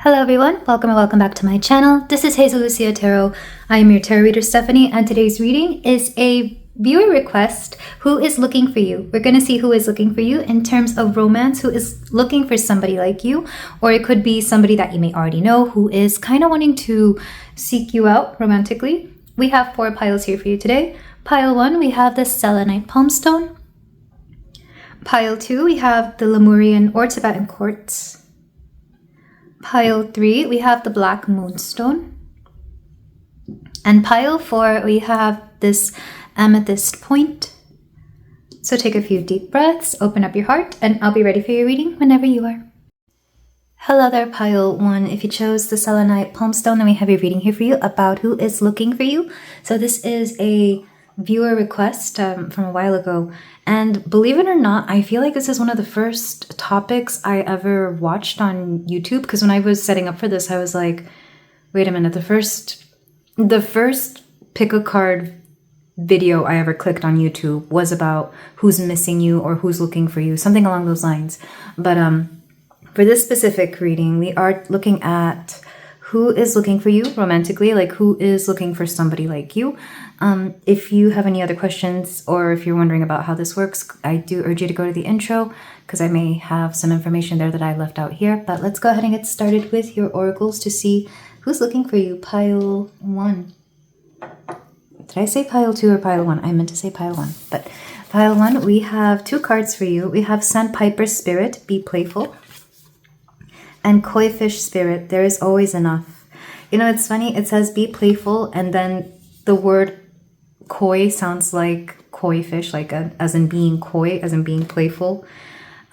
Hello everyone, welcome and welcome back to my channel. This is Hazel Lucia Tarot. I am your tarot reader Stephanie, and today's reading is a viewer request. Who is looking for you? We're going to see who is looking for you in terms of romance, who is looking for somebody like you, or it could be somebody that you may already know who is kind of wanting to seek you out romantically. We have 4 piles here for you today. Pile 1, we have the selenite moonstone. Pile 2, we have the lemurian or Tibetan quartz. Pile 3, we have the black moonstone. And pile 4, we have this amethyst point. So take a few deep breaths, open up your heart, and I'll be ready for your reading whenever you are. Hello there, pile 1. If you chose the selenite moonstone, then we have your reading here for you about who is looking for you. So this is a viewer request from a while ago. And believe it or not, I feel like this is one of the first topics I ever watched on YouTube, because when I was setting up for this, I was like, wait a minute, the first pick a card video I ever clicked on YouTube was about who's missing you or who's looking for you, something along those lines. But for this specific reading, we are looking at who is looking for you romantically, like who is looking for somebody like you. If you have any other questions or if you're wondering about how this works, I do urge you to go to the intro because I may have some information there that I left out here. But let's go ahead and get started with your oracles to see who's looking for you. Pile 1. Did I say pile 2 or pile 1? I meant to say pile 1. But pile 1, we have 2 cards for you. We have Sandpiper Spirit, be playful. And Koi Fish Spirit, there is always enough. You know, it's funny, it says be playful, and then the word koi sounds like koi fish, like as in being coy, as in being playful,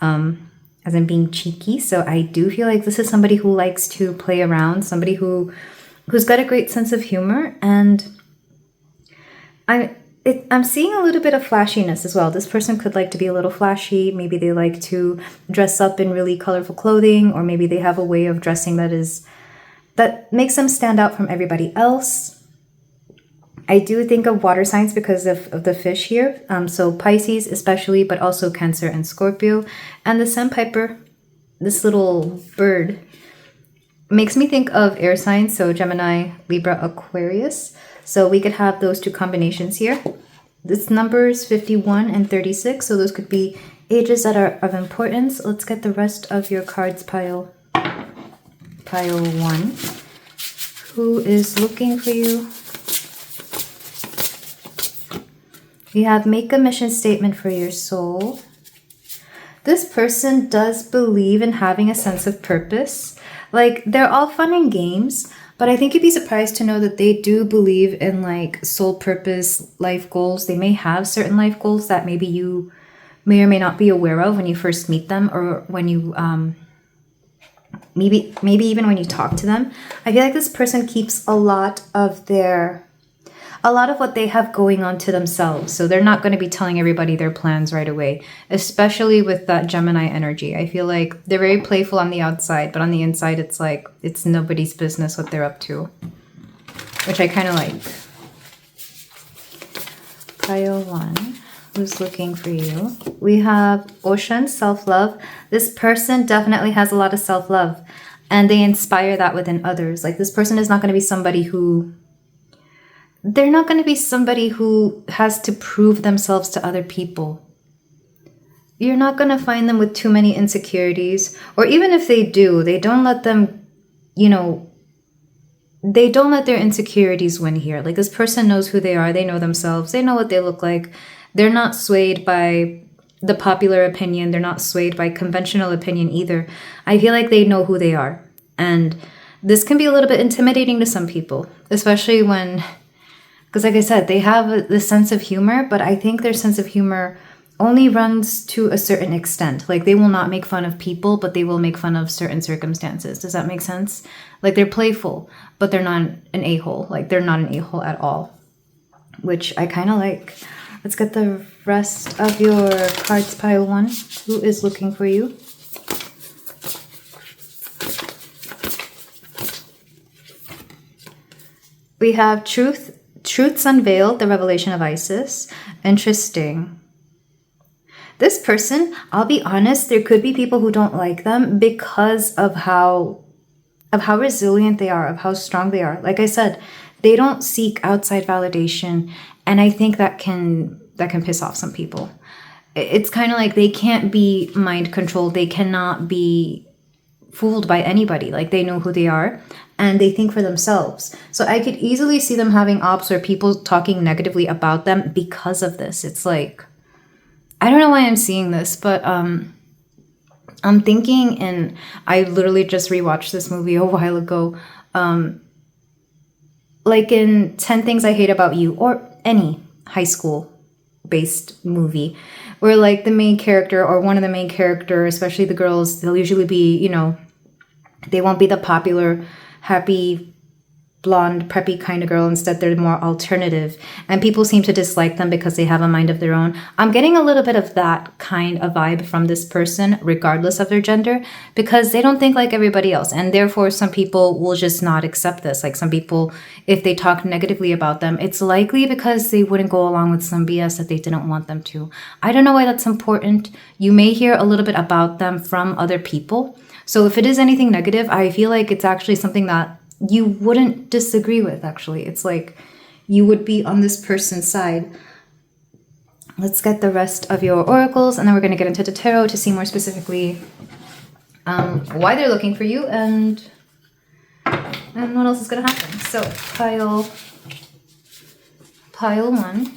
as in being cheeky. So I do feel like this is somebody who likes to play around, somebody who's got a great sense of humor, and I'm seeing a little bit of flashiness as well. This person could like to be a little flashy. Maybe they like to dress up in really colorful clothing, or maybe they have a way of dressing that makes them stand out from everybody else. I do think of water signs because of the fish here. So Pisces especially, but also Cancer and Scorpio. And the sandpiper, this little bird, makes me think of air signs. So Gemini, Libra, Aquarius. So we could have those 2 combinations here. This numbers 51 and 36. So those could be ages that are of importance. Let's get the rest of your cards, pile 1. Who is looking for you? We have make a mission statement for your soul. This person does believe in having a sense of purpose. Like, they're all fun and games, but I think you'd be surprised to know that they do believe in like soul purpose, life goals. They may have certain life goals that maybe you may or may not be aware of when you first meet them, or when you maybe even when you talk to them. I feel like this person keeps a lot of what they have going on to themselves. So they're not going to be telling everybody their plans right away, especially with that Gemini energy. I feel like they're very playful on the outside, but on the inside, it's like it's nobody's business what they're up to, which I kind of like. Pile 1, who's looking for you? We have Ocean, self-love. This person definitely has a lot of self-love, and they inspire that within others. Like, this person is not going to be somebody who... They're not going to be somebody who has to prove themselves to other people. You're not going to find them with too many insecurities. Or even if they do, they don't let them, they don't let their insecurities win here. Like, this person knows who they are. They know themselves. They know what they look like. They're not swayed by the popular opinion. They're not swayed by conventional opinion either. I feel like they know who they are. And this can be a little bit intimidating to some people, especially when... Because like I said, they have this sense of humor, but I think their sense of humor only runs to a certain extent. Like, they will not make fun of people, but they will make fun of certain circumstances. Does that make sense? Like, they're playful, but they're not an a-hole. Like, they're not an a-hole at all, which I kind of like. Let's get the rest of your cards, pile 1. Who is looking for you? We have Truths Unveiled, the Revelation of Isis. Interesting. This person, I'll be honest, there could be people who don't like them because of how of how resilient they are, of how strong they are. Like I said, they don't seek outside validation. And I think that can piss off some people. It's kind of like they can't be mind controlled. They cannot be fooled by anybody. Like, they know who they are and they think for themselves. So I could easily see them having ops or people talking negatively about them because of this. It's like, I don't know why I'm seeing this, but I'm thinking, and I literally just rewatched this movie a while ago, like in 10 Things I Hate About You, or any high school based movie, where like the main character or one of the main characters, especially the girls, they'll usually be, you know, they won't be the popular, happy, blonde, preppy kind of girl. Instead, they're more alternative. And people seem to dislike them because they have a mind of their own. I'm getting a little bit of that kind of vibe from this person, regardless of their gender, because they don't think like everybody else. And therefore, some people will just not accept this. Like some people, if they talk negatively about them, it's likely because they wouldn't go along with some BS that they didn't want them to. I don't know why that's important. You may hear a little bit about them from other people. So if it is anything negative, I feel like it's actually something that you wouldn't disagree with, actually. It's like you would be on this person's side. Let's get the rest of your oracles, and then we're going to get into the tarot to see more specifically why they're looking for you and what else is going to happen. So pile 1.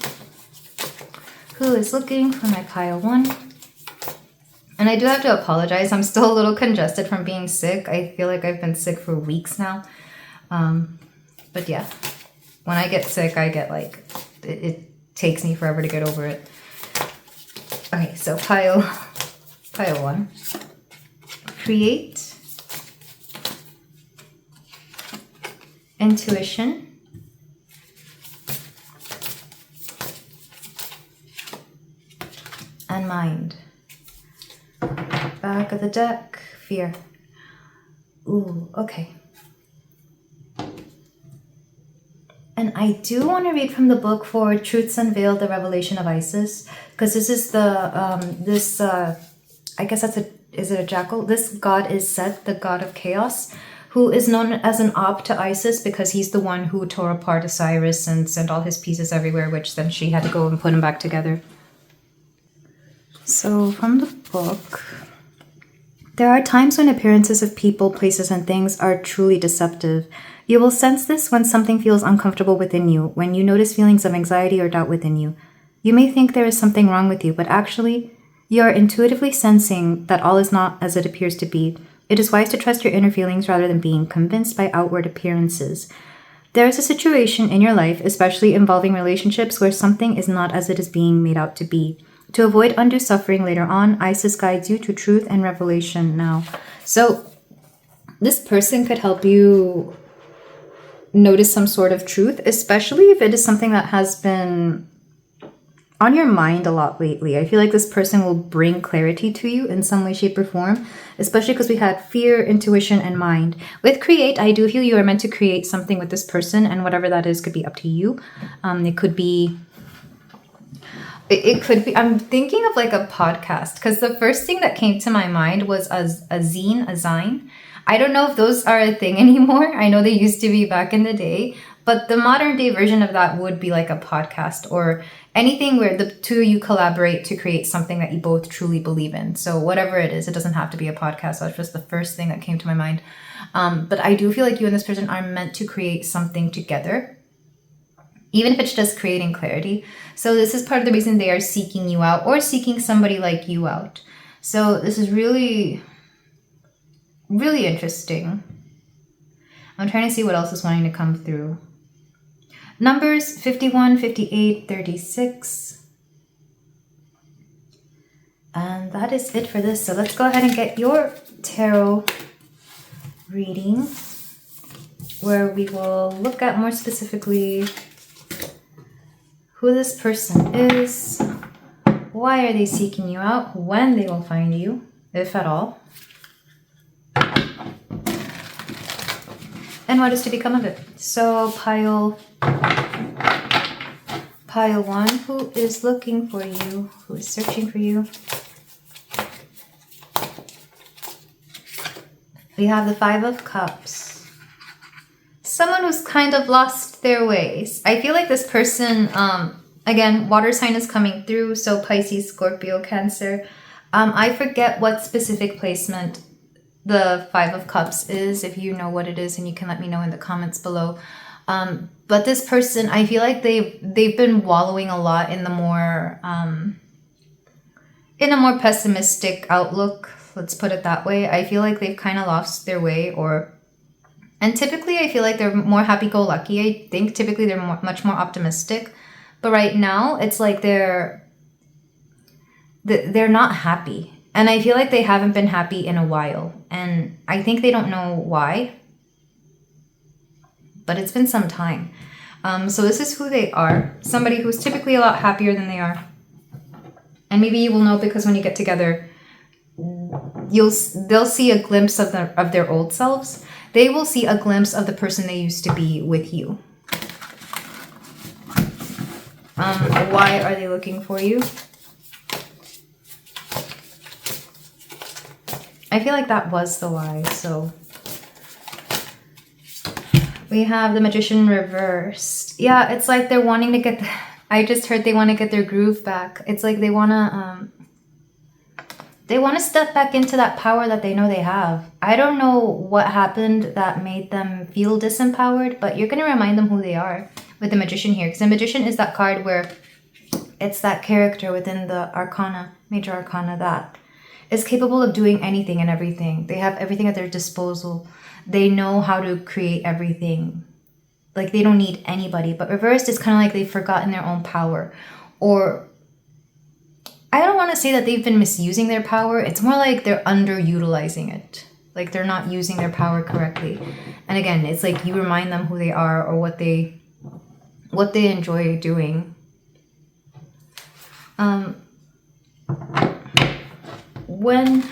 Who is looking for my pile 1? And I do have to apologize. I'm still a little congested from being sick. I feel like I've been sick for weeks now. But yeah, when I get sick, I get like, it takes me forever to get over it. Okay, so pile 1. Create. Intuition. And mind. Back of the deck, fear. Ooh, okay. And I do want to read from the book for Truths Unveiled, the Revelation of Isis, because this is the, I guess is it a jackal? This god is Set, the god of chaos, who is known as an op to Isis because he's the one who tore apart Osiris and sent all his pieces everywhere, which then she had to go and put them back together. So from the book, there are times when appearances of people, places, and things are truly deceptive. You will sense this when something feels uncomfortable within you, when you notice feelings of anxiety or doubt within you. You may think there is something wrong with you, but actually, you are intuitively sensing that all is not as it appears to be. It is wise to trust your inner feelings rather than being convinced by outward appearances. There is a situation in your life, especially involving relationships, where something is not as it is being made out to be. To avoid undue suffering later on, Isis guides you to truth and revelation now. So, this person could help you notice some sort of truth, especially if it is something that has been on your mind a lot lately. I feel like this person will bring clarity to you in some way, shape, or form, especially because we had fear, intuition, and mind. With create, I do feel you are meant to create something with this person, and whatever that is could be up to you. It could be, I'm thinking of like a podcast, because the first thing that came to my mind was a zine. I don't know if those are a thing anymore. I know they used to be back in the day, but the modern day version of that would be like a podcast or anything where the two of you collaborate to create something that you both truly believe in. So whatever it is, it doesn't have to be a podcast. That's just the first thing that came to my mind. But I do feel like you and this person are meant to create something together, even if it's just creating clarity. So this is part of the reason they are seeking you out or seeking somebody like you out. So this is really, really interesting. I'm trying to see what else is wanting to come through. Numbers 51, 58, 36. And that is it for this. So let's go ahead and get your tarot reading, where we will look at more specifically who this person is, why are they seeking you out, when they will find you, if at all, and what is to become of it. So pile 1, who is looking for you, who is searching for you. We have the Five of Cups. Someone who's kind of lost their ways. I feel like this person, again, water sign is coming through. So Pisces, Scorpio, Cancer. I forget what specific placement the Five of Cups is, if you know what it is, and you can let me know in the comments below. But this person, I feel like they've been wallowing a lot in the more in a more pessimistic outlook. Let's put it that way. I feel like they've kind of lost their way, and typically I feel like they're more happy-go-lucky. I think typically they're much more optimistic, but right now it's like they're not happy. And I feel like they haven't been happy in a while. And I think they don't know why. But it's been some time. So this is who they are. Somebody who's typically a lot happier than they are. And maybe you will know because when you get together, they'll see a glimpse of their old selves. They will see a glimpse of the person they used to be with you. Why are they looking for you? I feel like that was the why, so. We have the Magician reversed. Yeah, it's like they're wanting to get, I just heard they want to get their groove back. It's like they want to step back into that power that they know they have. I don't know what happened that made them feel disempowered, but you're going to remind them who they are with the Magician here. Because the Magician is that card where it's that character within the Arcana, Major Arcana, that is capable of doing anything and everything. They have everything at their disposal. They know how to create everything. Like they don't need anybody. But reversed is kind of like they've forgotten their own power. Or I don't want to say that they've been misusing their power. It's more like they're underutilizing it. Like they're not using their power correctly. And again, it's like you remind them who they are or what they enjoy doing. When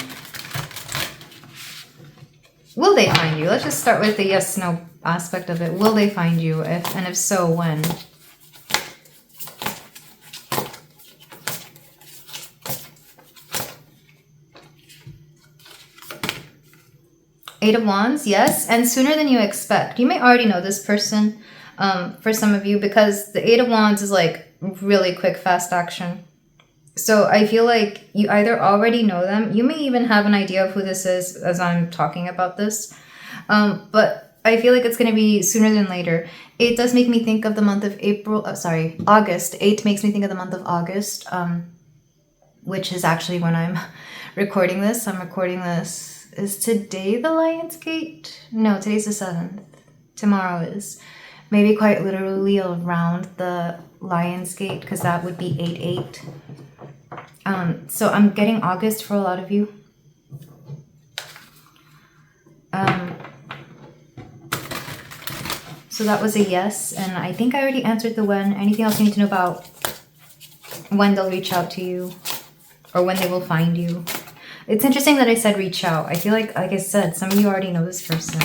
will they find you? Let's just start with the yes/no aspect of it. Will they find you? If so, when? Eight of Wands, yes, and sooner than you expect. You may already know this person for some of you because the Eight of Wands is like really quick, fast action. So I feel like you either already know them. You may even have an idea of who this is as I'm talking about this. But I feel like it's going to be sooner than later. It does make me think of the month of August. 8 makes me think of the month of August, which is actually when I'm recording this. I'm recording this. Is today the Lion's Gate? No, today's the 7th. Tomorrow is. Maybe quite literally around the Lion's Gate because that would be 8/8. So I'm getting August for a lot of you. So that was a yes, and I think I already answered the when. Anything else you need to know about when they'll reach out to you or when they will find you? It's interesting that I said reach out. I feel like I said, some of you already know this person.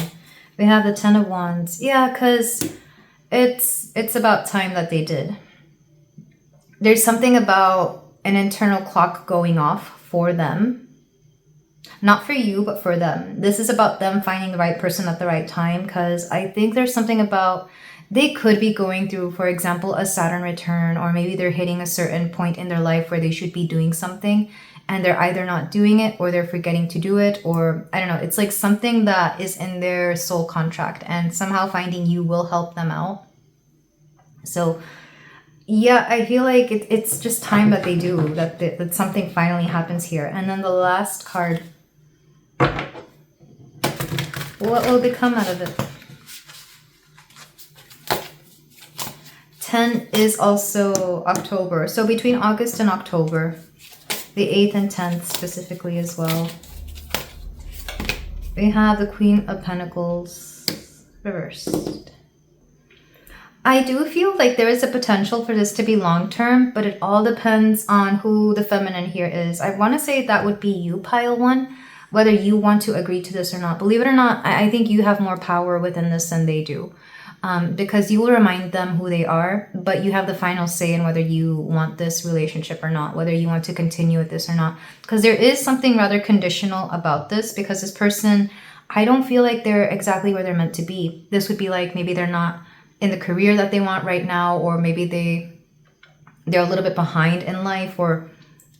We have the Ten of Wands. Yeah, because it's about time that they did. There's something about an internal clock going off for them. Not for you, but for them. This is about them finding the right person at the right time because I think there's something about they could be going through, for example, a Saturn return, or maybe they're hitting a certain point in their life where they should be doing something and they're either not doing it or they're forgetting to do it, or I don't know. It's like something that is in their soul contract and somehow finding you will help them out. So yeah, I feel like it's just time that they do, that something finally happens here. And then the last card, what will become out of it? 10 is also October. So between August and October, the 8th and 10th specifically as well. We have the Queen of Pentacles reversed. I do feel like there is a potential for this to be long-term, but it all depends on who the feminine here is. I want to say that would be you, pile 1, whether you want to agree to this or not. Believe it or not, I think you have more power within this than they do. Because you will remind them who they are, but you have the final say in whether you want this relationship or not, whether you want to continue with this or not. Because there is something rather conditional about this, because this person, I don't feel like they're exactly where they're meant to be. This would be like maybe they're not in the career that they want right now, or maybe they're a little bit behind in life, or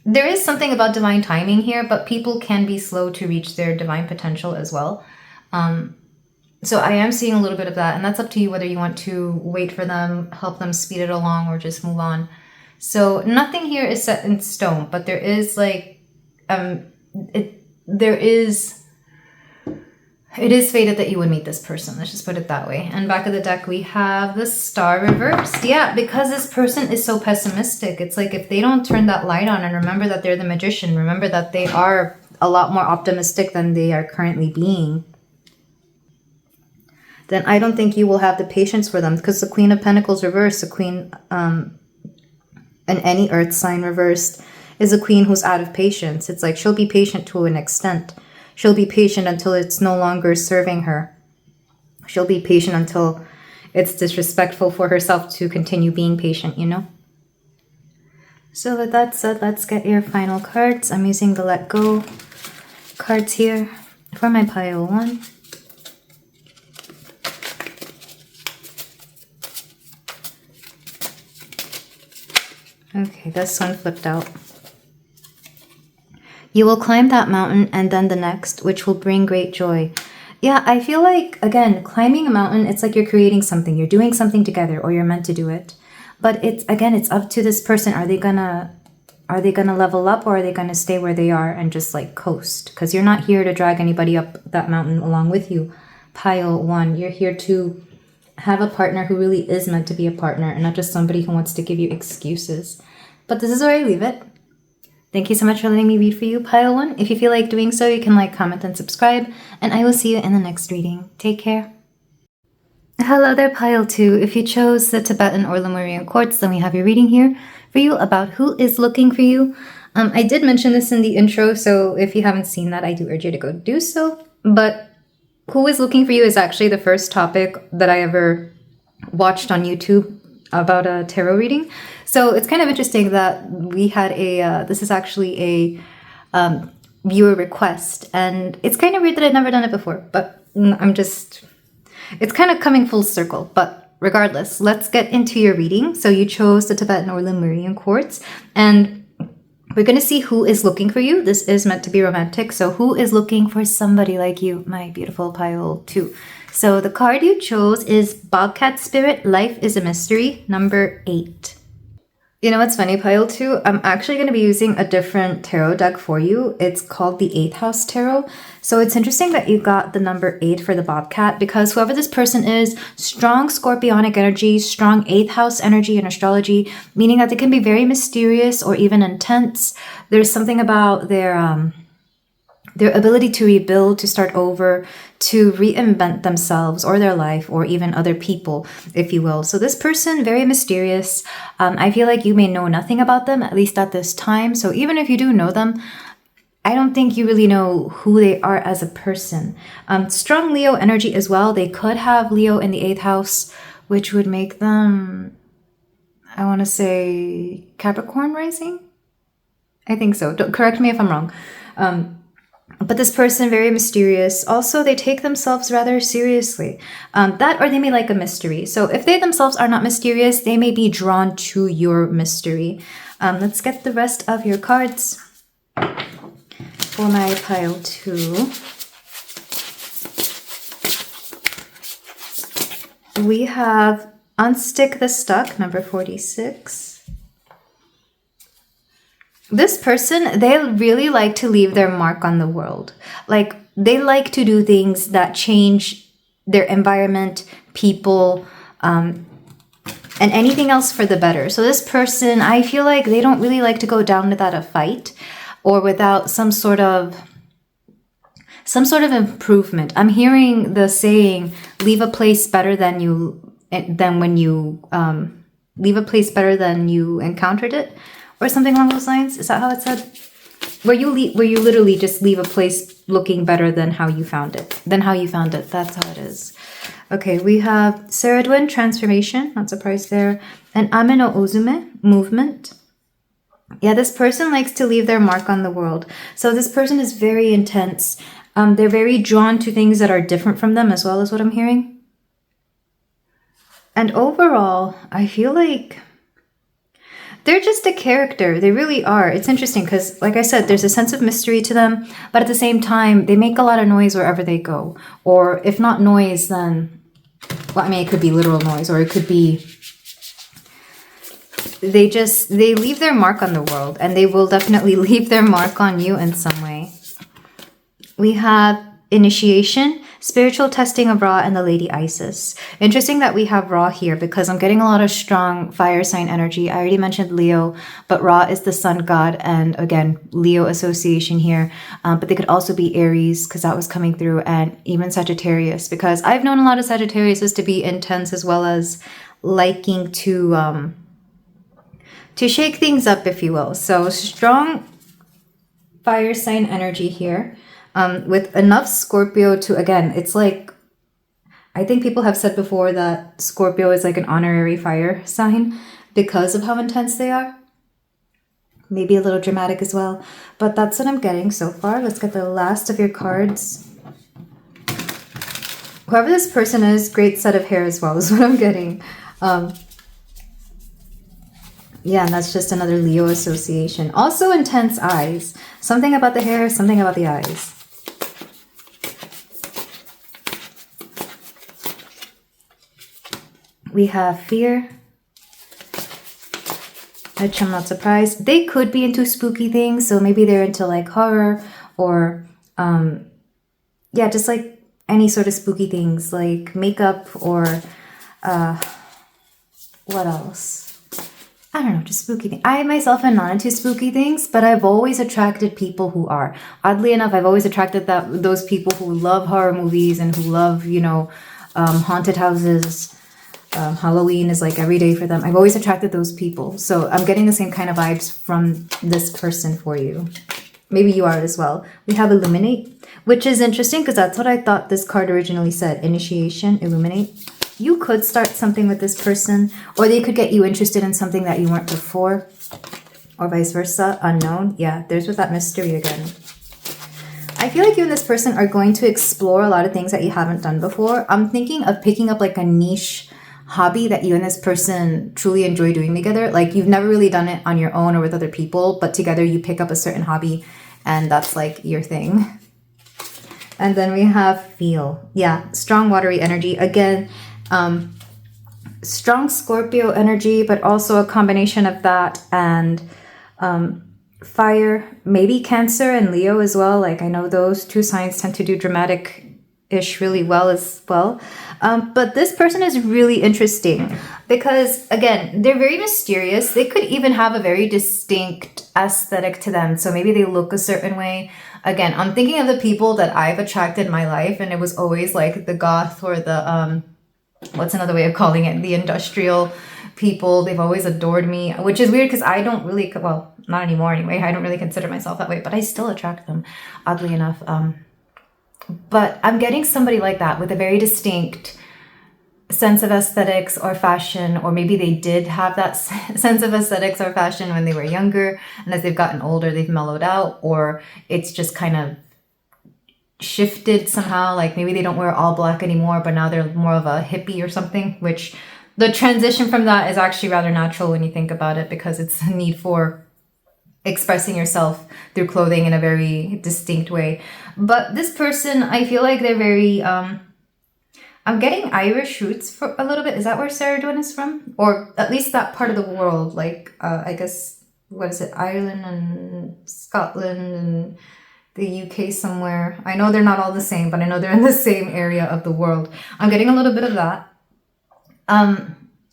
there is something about divine timing here, but people can be slow to reach their divine potential as well. So I am seeing a little bit of that, and that's up to you whether you want to wait for them, help them speed it along, or just move on. So nothing here is set in stone, but there is like, it is fated that you would meet this person. Let's just put it that way. And back of the deck, we have the Star reversed. Yeah, because this person is so pessimistic. It's like if they don't turn that light on and remember that they're the magician, remember that they are a lot more optimistic than they are currently being, then I don't think you will have the patience for them, because the Queen of Pentacles reversed, the Queen in any earth sign reversed, is a queen who's out of patience. It's like she'll be patient to an extent. She'll be patient until it's no longer serving her. She'll be patient until it's disrespectful for herself to continue being patient, you know? So with that said, let's get your final cards. I'm using the Let Go cards here for my pile 1. Okay, this one flipped out. You will climb that mountain and then the next, which will bring great joy. Yeah, I feel like, again, climbing a mountain, it's like you're creating something. You're doing something together, or you're meant to do it. But it's up to this person. Are they gonna level up, or are they gonna stay where they are and just like coast? Because you're not here to drag anybody up that mountain along with you. Pile 1, you're here to have a partner who really is meant to be a partner, and not just somebody who wants to give you excuses. But this is where I leave it. Thank you so much for letting me read for you, Pile 1. If you feel like doing so, you can like, comment, and subscribe, and I will see you in the next reading. Take care. Hello there, Pile 2. If you chose the Tibetan or Lemurian quartz, then we have your reading here for you about who is looking for you. I did mention this in the intro, so if you haven't seen that, I do urge you to go do so. But who is looking for you is actually the first topic that I ever watched on YouTube about a tarot reading. So it's kind of interesting that we had this is actually a viewer request, and it's kind of weird that I'd never done it before, but it's kind of coming full circle. But regardless, let's get into your reading. So you chose the Tibetan or Lemurian quartz, and we're going to see who is looking for you. This is meant to be romantic. So who is looking for somebody like you, my beautiful Pile 2? So the card you chose is Bobcat Spirit, Life is a Mystery, number 8. You know what's funny, Pile 2? I'm actually going to be using a different tarot deck for you. It's called the 8th House Tarot. So it's interesting that you got the number 8 for the Bobcat, because whoever this person is, strong scorpionic energy, strong 8th house energy in astrology, meaning that they can be very mysterious or even intense. There's something about their ability to rebuild, to start over, to reinvent themselves or their life, or even other people, if you will. So this person, very mysterious. I feel like you may know nothing about them, at least at this time. So even if you do know them, I don't think you really know who they are as a person. Strong Leo energy as well. They could have Leo in the 8th house, which would make them, I want to say, Capricorn rising? I think so. Don't correct me if I'm wrong. But this person, very mysterious. Also, they take themselves rather seriously. That, or they may like a mystery. So if they themselves are not mysterious, they may be drawn to your mystery. Let's get the rest of your cards for my Pile 2. We have Unstick the Stuck, number 46. This person, they really like to leave their mark on the world. Like, they like to do things that change their environment, people, and anything else for the better. So this person, I feel like they don't really like to go down without a fight, or without some sort of improvement. I'm hearing the saying, leave a place better than when you leave a place better than you encountered it, or something along those lines. Is that how it's said? Where you literally just leave a place looking better than how you found it. That's how it is. Okay, we have Seradwin, Transformation, not surprised there, and Ameno Ozume, Movement. Yeah, this person likes to leave their mark on the world. So this person is very intense. They're very drawn to things that are different from them as well, as what I'm hearing. And overall, I feel like they're just a character. They really are. It's interesting because, like I said, there's a sense of mystery to them, but at the same time, they make a lot of noise wherever they go. Or if not noise, then, well, I mean, it could be literal noise, or it could be they leave their mark on the world, and they will definitely leave their mark on you in some way. We have initiation, spiritual testing of Ra, and the Lady Isis. Interesting that we have Ra here because I'm getting a lot of strong fire sign energy. I already mentioned Leo, but Ra is the sun god, and again, Leo association here. But they could also be Aries because that was coming through, and even Sagittarius, because I've known a lot of Sagittarius to be intense as well as liking to shake things up, if you will. So strong fire sign energy here. With enough Scorpio to, again, it's like, I think people have said before that Scorpio is like an honorary fire sign because of how intense they are. Maybe a little dramatic as well, but that's what I'm getting so far. Let's get the last of your cards. Whoever this person is, great set of hair as well is what I'm getting. Yeah, and that's just another Leo association. Also intense eyes. Something about the hair, something about the eyes. We have fear, which I'm not surprised. They could be into spooky things, so maybe they're into like horror or, yeah, just like any sort of spooky things like makeup or, what else? I don't know, just spooky things. I myself am not into spooky things, but I've always attracted people who are. Oddly enough, I've always attracted those people who love horror movies and who love, you know, haunted houses. Halloween is like every day for them. I've always attracted those people. So I'm getting the same kind of vibes from this person for you. Maybe you are as well. We have illuminate, which is interesting because that's what I thought this card originally said. Initiation, illuminate. You could start something with this person, or they could get you interested in something that you weren't before, or vice versa. Unknown. Yeah, there's with that mystery again. I feel like you and this person are going to explore a lot of things that you haven't done before. I'm thinking of picking up like a niche hobby that you and this person truly enjoy doing together. Like you've never really done it on your own or with other people, but together you pick up a certain hobby and that's like your thing. And then we have feel. Yeah, strong watery energy. Again, strong Scorpio energy, but also a combination of that and fire, maybe Cancer and Leo as well. Like I know those two signs tend to do dramatic-ish really well as well. But this person is really interesting because, again, they're very mysterious. They could even have a very distinct aesthetic to them. So maybe they look a certain way. Again, I'm thinking of the people that I've attracted in my life, and it was always like the goth or the, what's another way of calling it? The industrial people. They've always adored me, which is weird because I don't really, well, not anymore anyway. I don't really consider myself that way, but I still attract them, oddly enough. But I'm getting somebody like that with a very distinct sense of aesthetics or fashion, or maybe they did have that sense of aesthetics or fashion when they were younger, and as they've gotten older, they've mellowed out, or it's just kind of shifted somehow. Like maybe they don't wear all black anymore, but now they're more of a hippie or something, which the transition from that is actually rather natural when you think about it, because it's a need for expressing yourself through clothing in a very distinct way. But this person, I feel like they're very, I'm getting Irish roots for a little bit. Is that where Sarah Dwynn is from? Or at least that part of the world, like, I guess, what is it? Ireland and Scotland and the UK somewhere. I know they're not all the same, but I know they're in the same area of the world. I'm getting a little bit of that.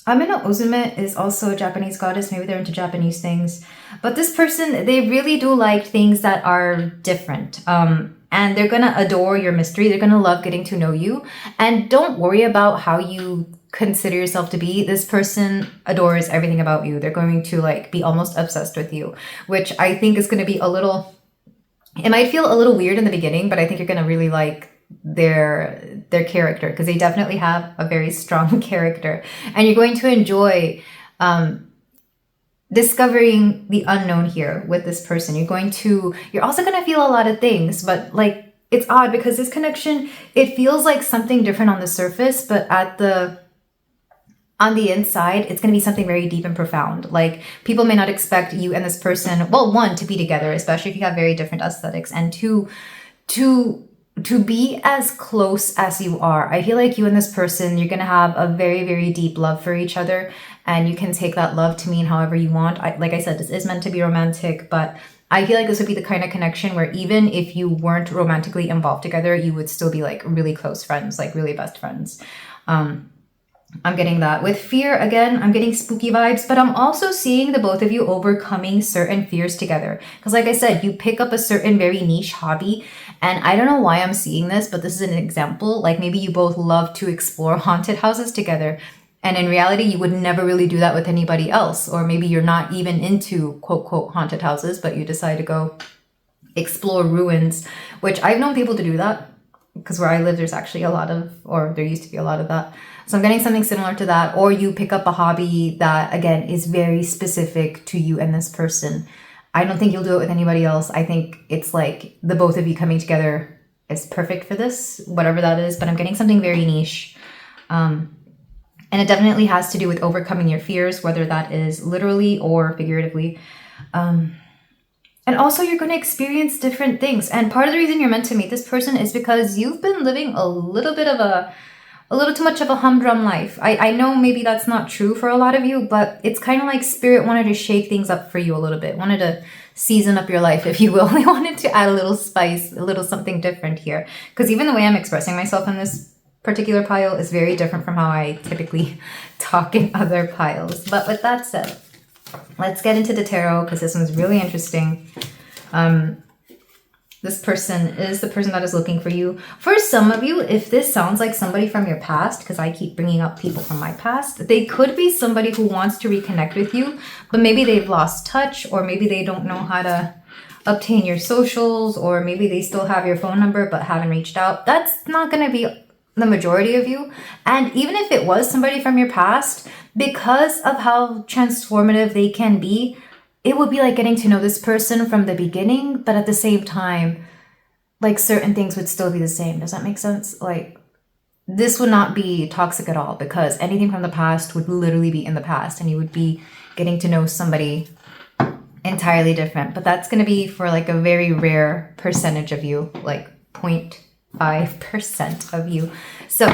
Amino Ozume is also a Japanese goddess. Maybe they're into Japanese things. But this person, they really do like things that are different. And they're going to adore your mystery. They're going to love getting to know you. And don't worry about how you consider yourself to be. This person adores everything about you. They're going to like be almost obsessed with you, which I think is going to be a little, it might feel a little weird in the beginning, but I think you're going to really like their character, because they definitely have a very strong character, and you're going to enjoy discovering the unknown here with this person. You're also going to feel a lot of things, but like it's odd because this connection, it feels like something different on the surface, but on the inside, it's going to be something very deep and profound. Like, people may not expect you and this person, well, one, to be together, especially if you have very different aesthetics, and two, to be as close as you are. I feel like you and this person, you're going to have a very, very deep love for each other, and you can take that love to mean however you want. Like I said, this is meant to be romantic, but I feel like this would be the kind of connection where even if you weren't romantically involved together, you would still be like really close friends, like really best friends. I'm getting that. With fear, again, I'm getting spooky vibes, but I'm also seeing the both of you overcoming certain fears together. Because like I said, you pick up a certain very niche hobby, and I don't know why I'm seeing this, but this is an example. Like, maybe you both love to explore haunted houses together, and in reality, you would never really do that with anybody else. Or maybe you're not even into quote, quote, haunted houses, but you decide to go explore ruins, which I've known people to do that. Because where I live, there's actually a lot of, or there used to be a lot of that. So I'm getting something similar to that. Or you pick up a hobby that, again, is very specific to you and this person. I don't think you'll do it with anybody else. I think it's like the both of you coming together is perfect for this, whatever that is. But I'm getting something very niche. And it definitely has to do with overcoming your fears, whether that is literally or figuratively. And also, you're going to experience different things. And part of the reason you're meant to meet this person is because you've been living a little too much of a humdrum life. I know maybe that's not true for a lot of you, but it's kind of like spirit wanted to shake things up for you a little bit, wanted to season up your life, if you will. They wanted to add a little spice, a little something different here. Because even the way I'm expressing myself in this particular pile is very different from how I typically talk in other piles. But with that said, let's get into the tarot, because this one's really interesting. This person is the person that is looking for you. For some of you, if this sounds like somebody from your past, because I keep bringing up people from my past, they could be somebody who wants to reconnect with you, but maybe they've lost touch, or maybe they don't know how to obtain your socials, or maybe they still have your phone number but haven't reached out. That's not going to be the majority of you. And even if it was somebody from your past, because of how transformative they can be, it would be like getting to know this person from the beginning, but at the same time, like, certain things would still be the same. Does that make sense? Like, this would not be toxic at all, because anything from the past would literally be in the past, and you would be getting to know somebody entirely different. But that's going to be for like a very rare percentage of you, like 0.5% of you. So,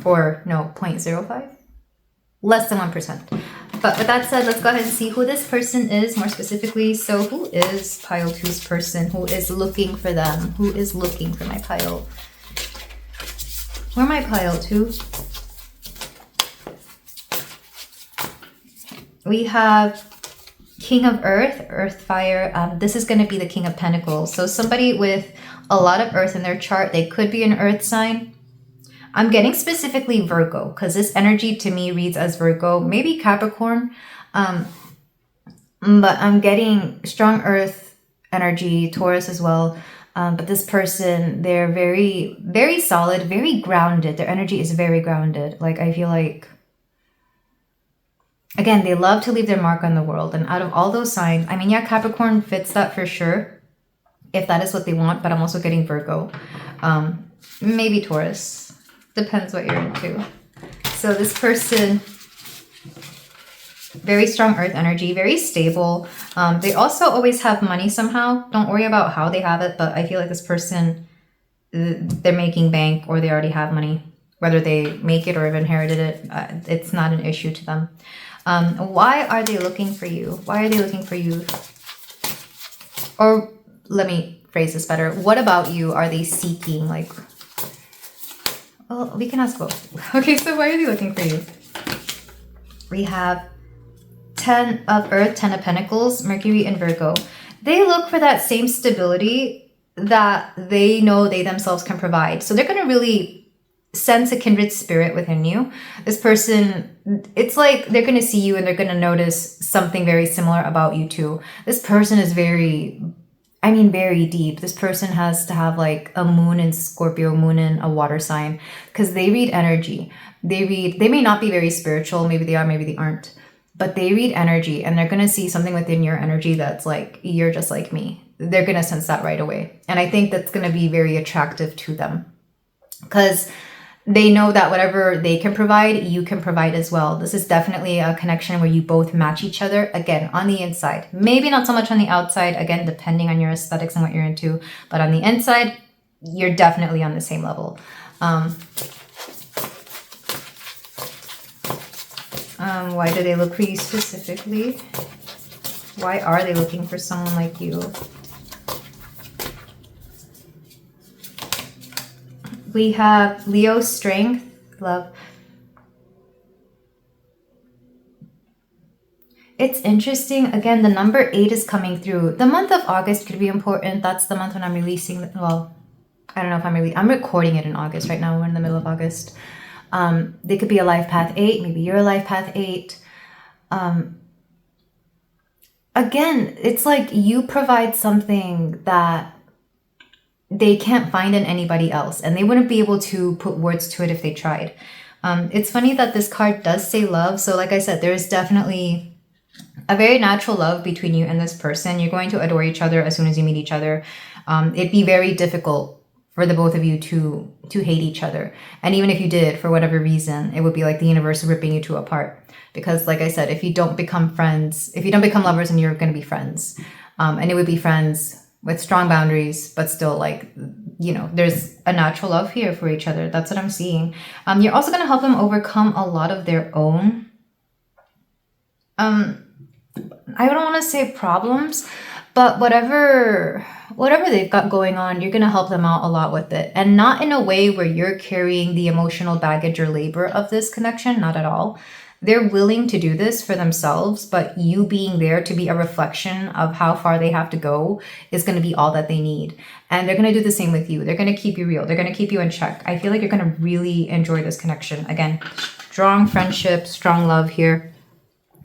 or no, 0.05? Less than 1%. But with that said, let's go ahead and see who this person is more specifically. So who is pile 2's person? Who is looking for them? Who is looking for my pile? Where my pile 2? We have King of Earth, Earth Fire. This is going to be the King of Pentacles. So somebody with a lot of Earth in their chart. They could be an Earth sign. I'm getting specifically Virgo, because this energy to me reads as Virgo, maybe Capricorn, but I'm getting strong Earth energy, Taurus as well. But this person, they're very, very solid, very grounded. Their energy is very grounded. Like, I feel like, again, they love to leave their mark on the world. And out of all those signs, I mean, yeah, Capricorn fits that for sure, if that is what they want. But I'm also getting Virgo, maybe Taurus. Depends what you're into. So this person, very strong Earth energy, very stable. They also always have money somehow. Don't worry about how they have it, but I feel like this person, they're making bank, or they already have money. Whether they make it or have inherited it, it's not an issue to them. Why are they looking for you? Why are they looking for you? Or let me phrase this better. What about you are they seeking? Like, well, we can ask both. Okay, so why are they looking for you? We have 10 of Earth, 10 of Pentacles, Mercury and Virgo. They look for that same stability that they know they themselves can provide. So they're going to really sense a kindred spirit within you. This person, it's like they're going to see you and they're going to notice something very similar about you too. This person is very deep. This person has to have like a moon in Scorpio, moon in a water sign, because they read energy. They may not be very spiritual. Maybe they are, maybe they aren't, but they read energy, and they're going to see something within your energy that's like, you're just like me. they're going to sense that right away. And I think that's going to be very attractive to them, because they know that whatever they can provide, you can provide as well. This is definitely a connection where you both match each other, again, on the inside. Maybe not so much on the outside, again, depending on your aesthetics and what you're into. But on the inside, you're definitely on the same level. Why do they look for you specifically? Why are they looking for someone like you? We have Leo, strength, love. It's interesting. Again, the number 8 is coming through. The month of August could be important. That's the month when I'm releasing, well, I don't know if I'm recording it in August right now. We're in the middle of August. They could be a Lifepath 8. Maybe you're a Lifepath 8. Again, it's like you provide something that they can't find in anybody else, and they wouldn't be able to put words to it if they tried. It's funny that this card does say love. So like I said, there is definitely a very natural love between you and this person. You're going to adore each other as soon as you meet each other. It'd be very difficult for the both of you to hate each other. And even if you did, for whatever reason, it would be like the universe ripping you two apart. Because like I said, if you don't become friends, if you don't become lovers, and you're going to be friends. And it would be friends with strong boundaries, but still like, you know, there's a natural love here for each other. That's what I'm seeing. You're also going to help them overcome a lot of their own, I don't want to say problems, but whatever they've got going on, you're going to help them out a lot with it. And not in a way where you're carrying the emotional baggage or labor of this connection, not at all. They're willing to do this for themselves, but you being there to be a reflection of how far they have to go is going to be all that they need. And they're going to do the same with you. They're going to keep you real. They're going to keep you in check. I feel like you're going to really enjoy this connection. Again, strong friendship, strong love here.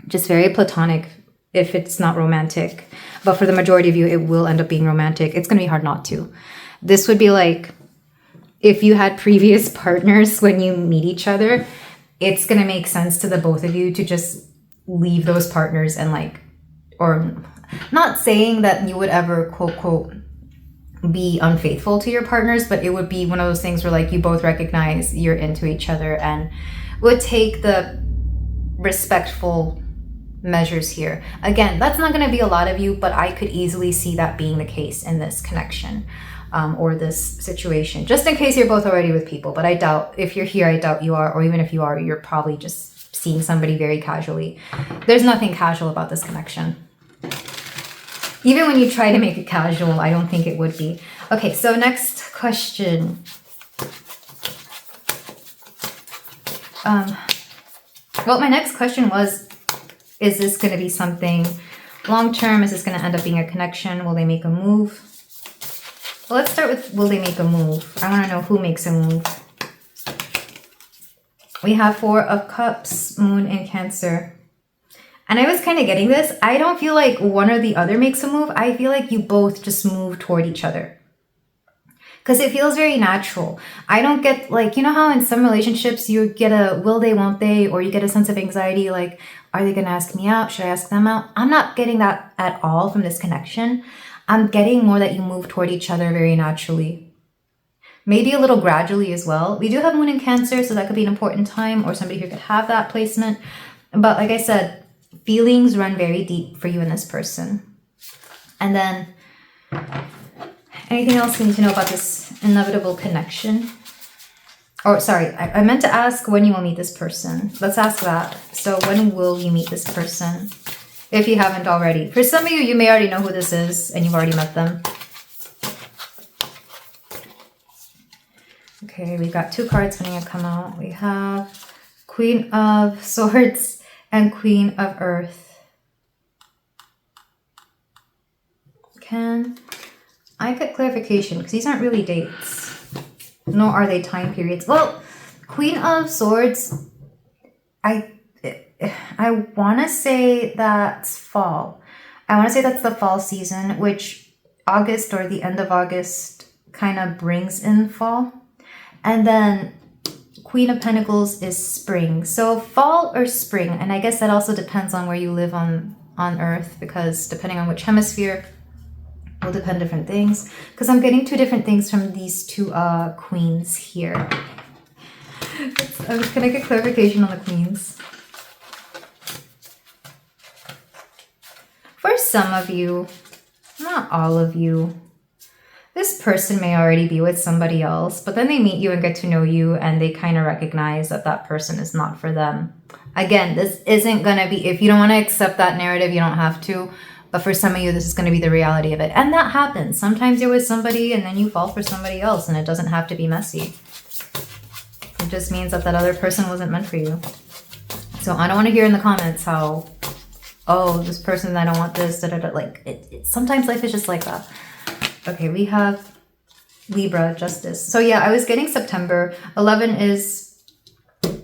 Just very platonic if it's not romantic. But for the majority of you, it will end up being romantic. It's going to be hard not to. This would be like if you had previous partners when you meet each other. It's going to make sense to the both of you to just leave those partners and like, or not saying that you would ever quote, quote, be unfaithful to your partners, but it would be one of those things where like you both recognize you're into each other and would take the respectful measures here. Again, that's not going to be a lot of you, but I could easily see that being the case in this connection. Or this situation, just in case you're both already with people. But I doubt, if you're here, I doubt you are, or even if you are, you're probably just seeing somebody very casually. There's nothing casual about this connection. Even when you try to make it casual, I don't think it would be. Okay, so next question. Well, my next question was, is this going to be something long-term? Is this going to end up being a connection? Will they make a move? Well, let's start with, will they make a move? I want to know who makes a move. We have 4 of Cups, Moon, and Cancer. And I was kind of getting this. I don't feel like one or the other makes a move. I feel like you both just move toward each other. Because it feels very natural. I don't get, like, you know how in some relationships you get a will they, won't they? Or you get a sense of anxiety, like, are they going to ask me out? Should I ask them out? I'm not getting that at all from this connection. I'm getting more that you move toward each other very naturally. Maybe a little gradually as well. We do have Moon in Cancer, so that could be an important time, or somebody who could have that placement. But like I said, feelings run very deep for you and this person. And then, anything else you need to know about this inevitable connection? Or sorry, I meant to ask when you will meet this person. Let's ask that. So when will you meet this person? If you haven't already. For some of you, you may already know who this is and you've already met them. Okay, we got 2 cards when you come out. We have Queen of Swords and Queen of Earth. Can I get clarification? Because these aren't really dates. Nor are they time periods. Well, Queen of Swords, I want to say that's fall. I want to say that's the fall season, which August or the end of August kind of brings in fall. And then Queen of Pentacles is spring. So fall or spring. And I guess that also depends on where you live on Earth, because depending on which hemisphere will depend different things, because I'm getting 2 different things from these 2 queens here. Can I get clarification on the queens? For some of you, not all of you, this person may already be with somebody else, but then they meet you and get to know you, and they kind of recognize that that person is not for them. Again, this isn't going to be, if you don't want to accept that narrative, you don't have to. But for some of you, this is going to be the reality of it. And that happens. Sometimes you're with somebody and then you fall for somebody else, and it doesn't have to be messy. It just means that that other person wasn't meant for you. So I don't want to hear in the comments how, oh, this person, I don't want this, da, da, da. Like, sometimes life is just like that. Okay, we have Libra, Justice. So yeah, I was getting September. 11 is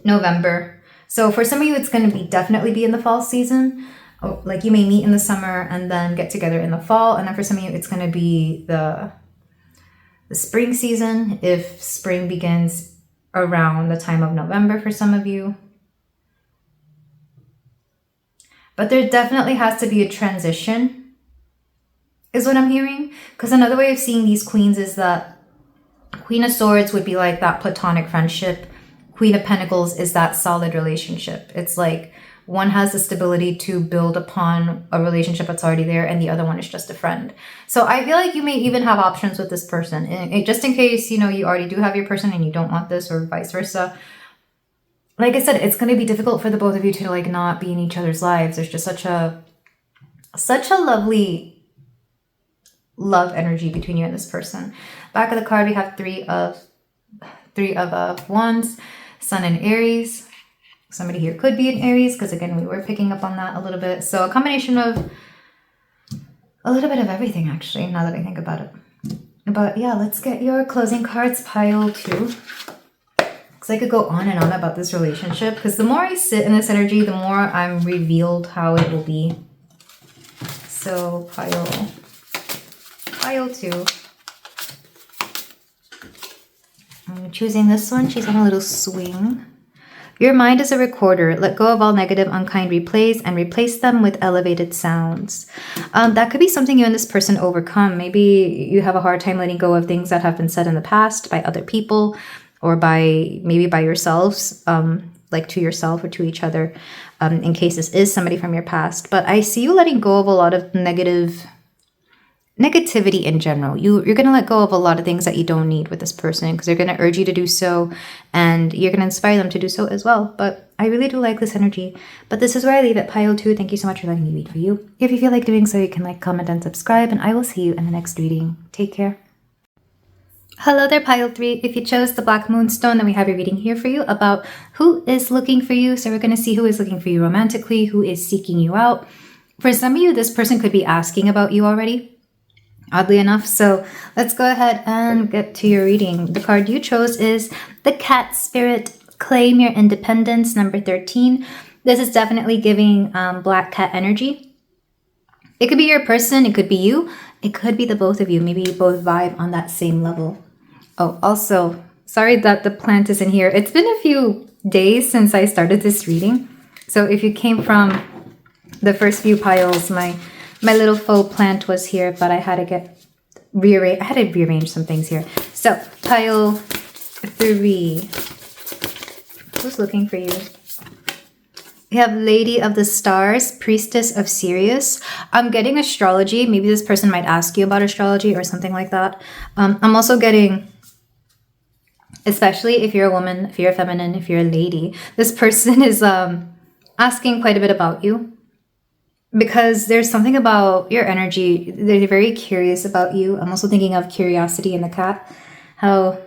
November. So for some of you, it's going to definitely be in the fall season. Oh, like you may meet in the summer and then get together in the fall. And then for some of you, it's going to be the spring season, if spring begins around the time of November for some of you. But there definitely has to be a transition, is what I'm hearing. Because another way of seeing these queens is that Queen of Swords would be like that platonic friendship. Queen of Pentacles is that solid relationship. It's like one has the stability to build upon a relationship that's already there, and the other one is just a friend. So I feel like you may even have options with this person. And just in case, you know, you already do have your person and you don't want this, or vice versa. Like I said, it's going to be difficult for the both of you to like not be in each other's lives. There's just such a lovely love energy between you and this person. Back of the card, we have three of Wands, Sun in Aries. Somebody here could be in Aries, because again, we were picking up on that a little bit. So a combination of a little bit of everything, actually, now that I think about it. But yeah, let's get your closing cards, pile 2. Because I could go on and on about this relationship, because the more I sit in this energy, the more I'm revealed how it will be. So pile 2. I'm choosing this one. She's on a little swing. Your mind is a recorder. Let go of all negative, unkind replays and replace them with elevated sounds. That could be something you and this person overcome. Maybe you have a hard time letting go of things that have been said in the past by other people, or maybe by yourselves, like to yourself or to each other, in case this is somebody from your past. But I see you letting go of a lot of negativity in general. You're going to let go of a lot of things that you don't need with this person, because they're going to urge you to do so, and you're going to inspire them to do so as well. But I really do like this energy. But this is where I leave it, pile 2. Thank you so much for letting me read for you. If you feel like doing so, you can like, comment, and subscribe, and I will see you in the next reading. Take care. Hello there, pile 3. If you chose the Black Moonstone, then we have a reading here for you about who is looking for you. So we're going to see who is looking for you romantically, who is seeking you out. For some of you, this person could be asking about you already, oddly enough. So let's go ahead and get to your reading. The card you chose is the Cat Spirit. Claim your independence, number 13. This is definitely giving Black Cat energy. It could be your person. It could be you. It could be the both of you. Maybe you both vibe on that same level. Oh, also, sorry that the plant is in here. It's been a few days since I started this reading. So if you came from the first few piles, my little faux plant was here, but I had to rearrange some things here. So pile 3. Who's looking for you? We have Lady of the Stars, Priestess of Sirius. I'm getting astrology. Maybe this person might ask you about astrology or something like that. I'm also getting, especially if you're a woman, if you're a feminine, if you're a lady, this person is asking quite a bit about you, because there's something about your energy. They're very curious about you. I'm also thinking of curiosity in the cat. How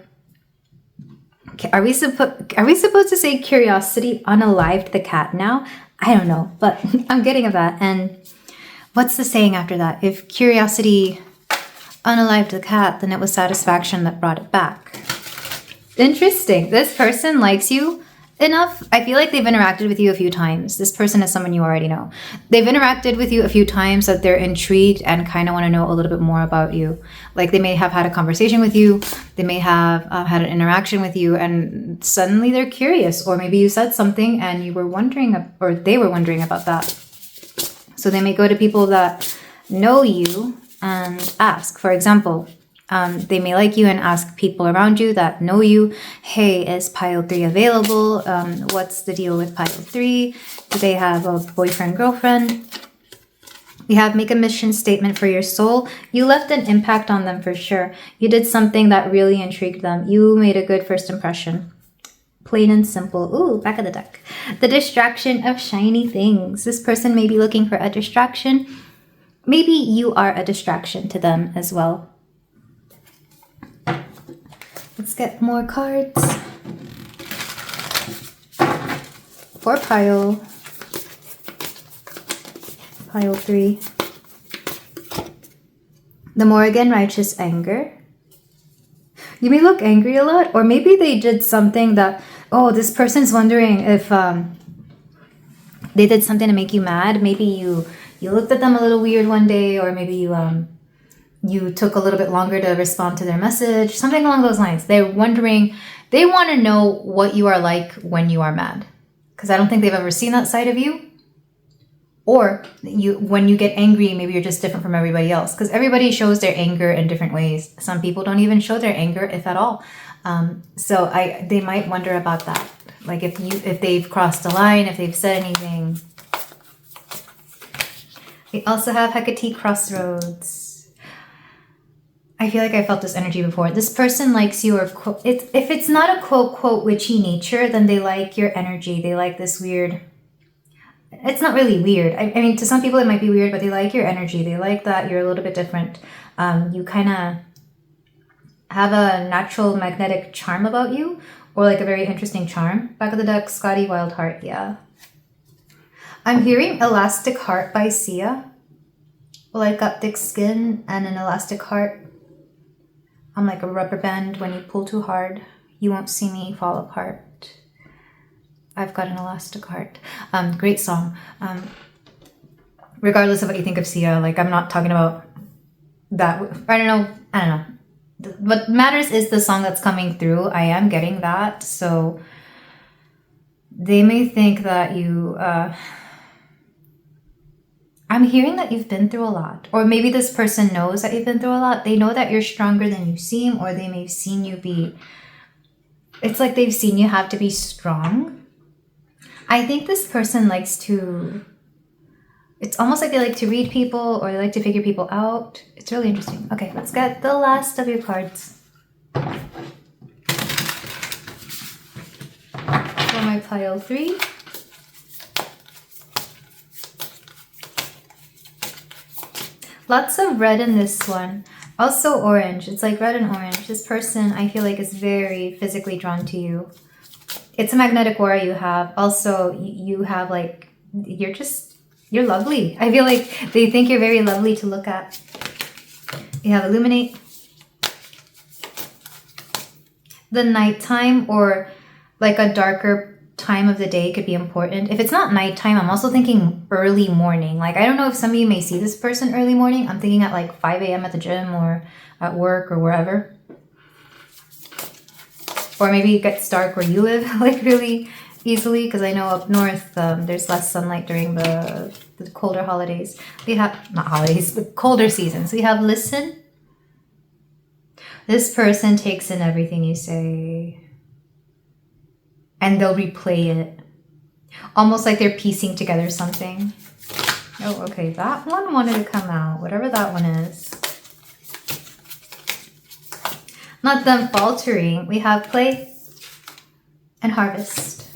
are we supposed to say curiosity unalived the cat now? I don't know, but I'm getting of that. And what's the saying after that? If curiosity unalived the cat, then it was satisfaction that brought it back. Interesting. This person likes you enough. I feel like they've interacted with you a few times. This person is someone you already know. They've interacted with you a few times that they're intrigued and kind of want to know a little bit more about you. Like they may have had a conversation with you. They may have had an interaction with you, and suddenly they're curious. Or maybe you said something and you were wondering, or they were wondering about that. So they may go to people that know you and ask. For example, they may like you and ask people around you that know you, hey, is pile 3 available? What's the deal with pile 3? Do they have a boyfriend, girlfriend? We have make a mission statement for your soul. You left an impact on them for sure. You did something that really intrigued them. You made a good first impression. Plain and simple. Ooh, back of the deck. The distraction of shiny things. This person may be looking for a distraction. Maybe you are a distraction to them as well. Let's get more cards. For pile 3. The Morrigan, righteous anger. You may look angry a lot, or maybe they did something that, oh, this person's wondering if they did something to make you mad. Maybe you looked at them a little weird one day, or maybe you took a little bit longer to respond to their message, something along those lines. They're wondering, they want to know what you are like when you are mad, because I don't think they've ever seen that side of you. Or when you get angry, maybe you're just different from everybody else, because everybody shows their anger in different ways. Some people don't even show their anger, if at all. So they might wonder about that, like if they've crossed the line, if they've said anything. We also have Hecate Crossroads. I feel like I felt this energy before. This person likes you, or if it's not a quote witchy nature, then they like your energy. They like this weird. It's not really weird. I mean, to some people it might be weird, but they like your energy. They like that you're a little bit different. You kind of have a natural magnetic charm about you, or like a very interesting charm. Back of the deck, Scotty Wildheart, yeah. I'm hearing Elastic Heart by Sia. Well, I've got thick skin and an elastic heart. I'm like a rubber band. When you pull too hard, you won't see me fall apart. I've got an elastic heart. Great song. Regardless of what you think of Sia, like I'm not talking about that. I don't know. What matters is the song that's coming through. I am getting that. So they may think that you, I'm hearing that you've been through a lot, or maybe this person knows that you've been through a lot. They know that you're stronger than you seem, or they may have seen you be, it's like they've seen you have to be strong. I think this person likes to, it's almost like they like to read people, or they like to figure people out. It's really interesting. Okay, let's get the last of your cards. For my pile 3. Lots of red in this one. Also orange. It's like red and orange. This person, I feel like, is very physically drawn to you. It's a magnetic aura you have. Also, you have like, you're lovely. I feel like they think you're very lovely to look at. You have illuminate. The nighttime, or like a darker time of the day, could be important. If it's not nighttime, I'm also thinking early morning. Like, I don't know if some of you may see this person early morning. I'm thinking at like 5 a.m. at the gym, or at work, or wherever. Or maybe it gets dark where you live, like really easily, because I know up north there's less sunlight during the colder holidays. We have, not holidays, the colder seasons. We have listen. This person takes in everything you say, and they'll replay it. Almost like they're piecing together something. Oh, okay, that one wanted to come out, whatever that one is. Not them faltering. We have play and harvest.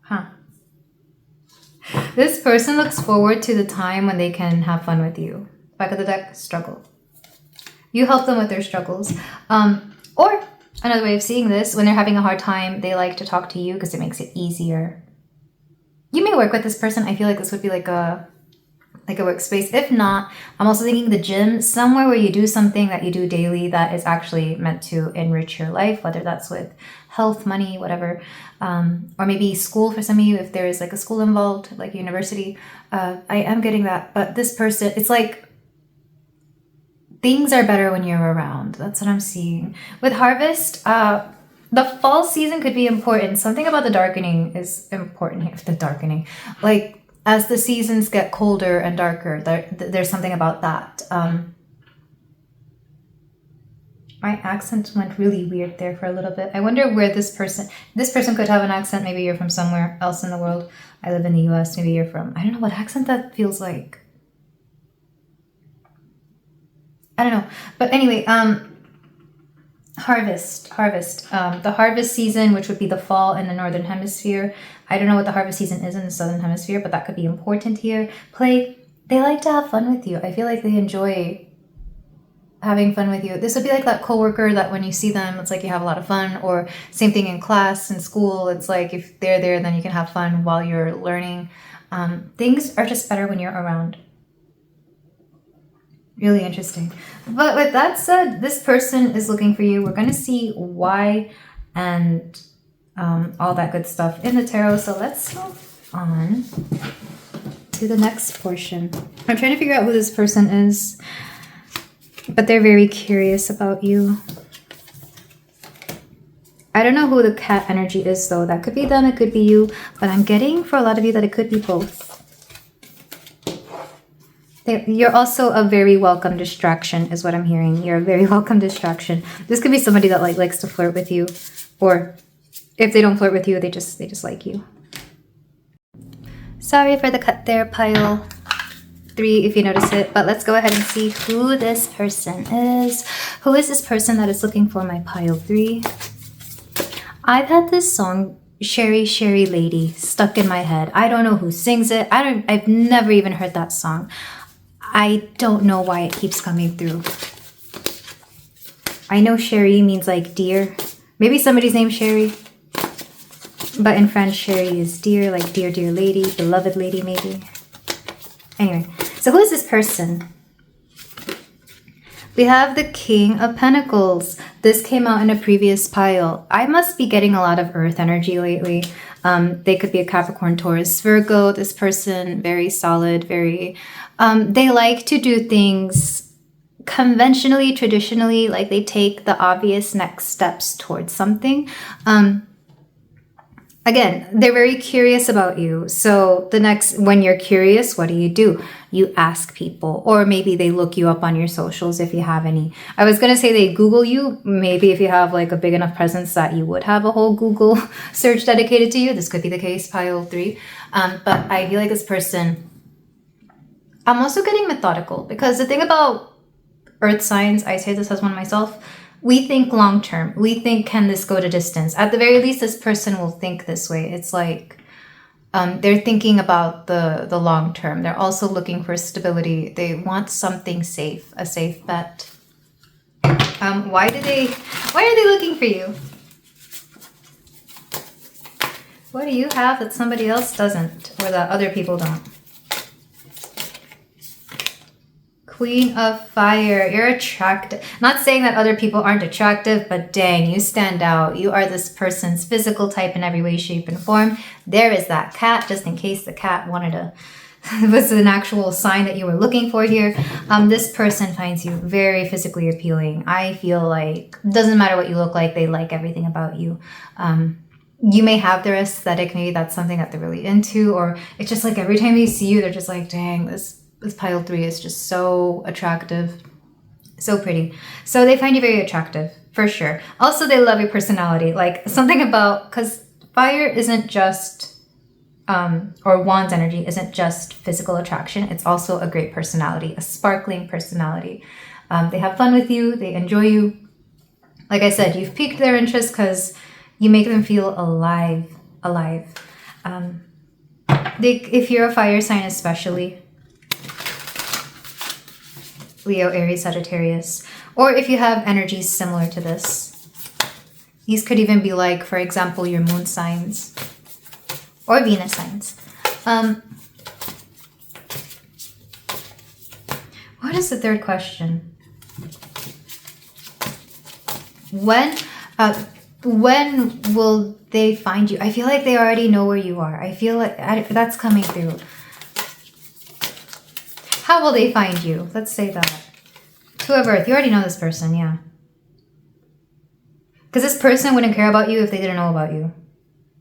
Huh. This person looks forward to the time when they can have fun with you. Back of the deck, struggle. You help them with their struggles. Or another way of seeing this, when they're having a hard time, they like to talk to you because it makes it easier. You may work with this person. I feel like this would be like a workspace. If not, I'm also thinking the gym, somewhere where you do something that you do daily that is actually meant to enrich your life, whether that's with health, money, whatever, or maybe school for some of you, if there is like a school involved, like university. I am getting that, but this person, it's like things are better when you're around. That's what I'm seeing. With harvest, the fall season could be important. Something about the darkening is important here. The darkening, like, as the seasons get colder and darker, there's something about that. My accent went really weird there for a little bit. I wonder where this person could have an accent. Maybe you're from somewhere else in the world. I live in the US. Maybe you're from, I don't know what accent that feels like. I don't know. But anyway, harvest. The harvest season, which would be the fall in the northern hemisphere. I don't know what the harvest season is in the southern hemisphere, but that could be important here. They like to have fun with you. I feel like they enjoy having fun with you. This would be like that coworker that when you see them, it's like you have a lot of fun, or same thing in class, in school. It's like if they're there, then you can have fun while you're learning. Things are just better when you're around. Really interesting. But with that said, this person is looking for you. We're going to see why and all that good stuff in the tarot. So let's move on to the next portion. I'm trying to figure out who this person is, but they're very curious about you. I don't know who the cat energy is, though. That could be them, it could be you, but I'm getting for a lot of you that it could be both. You're also a very welcome distraction, is what I'm hearing. You're a very welcome distraction. This could be somebody that likes to flirt with you, or if they don't flirt with you, they just like you. Sorry for the cut there, pile 3, if you notice it, but let's go ahead and see who this person is. Who is this person that is looking for my pile 3? I've had this song, Sherry Sherry Lady, stuck in my head. I don't know who sings it. I've never even heard that song. I don't know why it keeps coming through. I know Sherry means like dear. Maybe somebody's named Sherry. But in French, Sherry is dear, like dear, dear lady, beloved lady maybe. Anyway, so who is this person? We have the King of Pentacles. This came out in a previous pile. I must be getting a lot of earth energy lately. They could be a Capricorn, Taurus, Virgo. This person, very solid, very... they like to do things conventionally, traditionally, like they take the obvious next steps towards something. Again, they're very curious about you. So when you're curious, what do? You ask people, or maybe they look you up on your socials if you have any. I was going to say they Google you. Maybe if you have like a big enough presence that you would have a whole Google search dedicated to you. This could be the case, pile 3. But I feel like this person, I'm also getting methodical, because the thing about earth signs, I say this as one myself, we think long term. We think, can this go to distance? At the very least, this person will think this way. It's like they're thinking about the long term. They're also looking for stability. They want something safe, a safe bet. Why are they looking for you? What do you have that somebody else doesn't, or that other people don't? Queen of Fire, you're attractive. Not saying that other people aren't attractive, but dang, you stand out. You are this person's physical type in every way, shape, and form. There is that cat, just in case the cat wanted to... It was an actual sign that you were looking for here. This person finds you very physically appealing. I feel like, doesn't matter what you look like, they like everything about you. You may have their aesthetic, maybe that's something that they're really into, or it's just like every time they see you, they're just like, dang, this pile 3 is just so attractive, so pretty. So they find you very attractive, for sure. Also, they love your personality, like something about, because fire isn't just, or wand's energy isn't just physical attraction. It's also a great personality, a sparkling personality. They have fun with you. They enjoy you. Like I said, you've piqued their interest because you make them feel alive. If you're a fire sign especially, Leo, Aries, Sagittarius, or if you have energies similar to this. These could even be like, for example, your moon signs or Venus signs. What is the third question? When will they find you? I feel like they already know where you are. I feel like that's coming through. How will they find you? Let's say that. 2 of Earth. You already know this person, yeah. Because this person wouldn't care about you if they didn't know about you.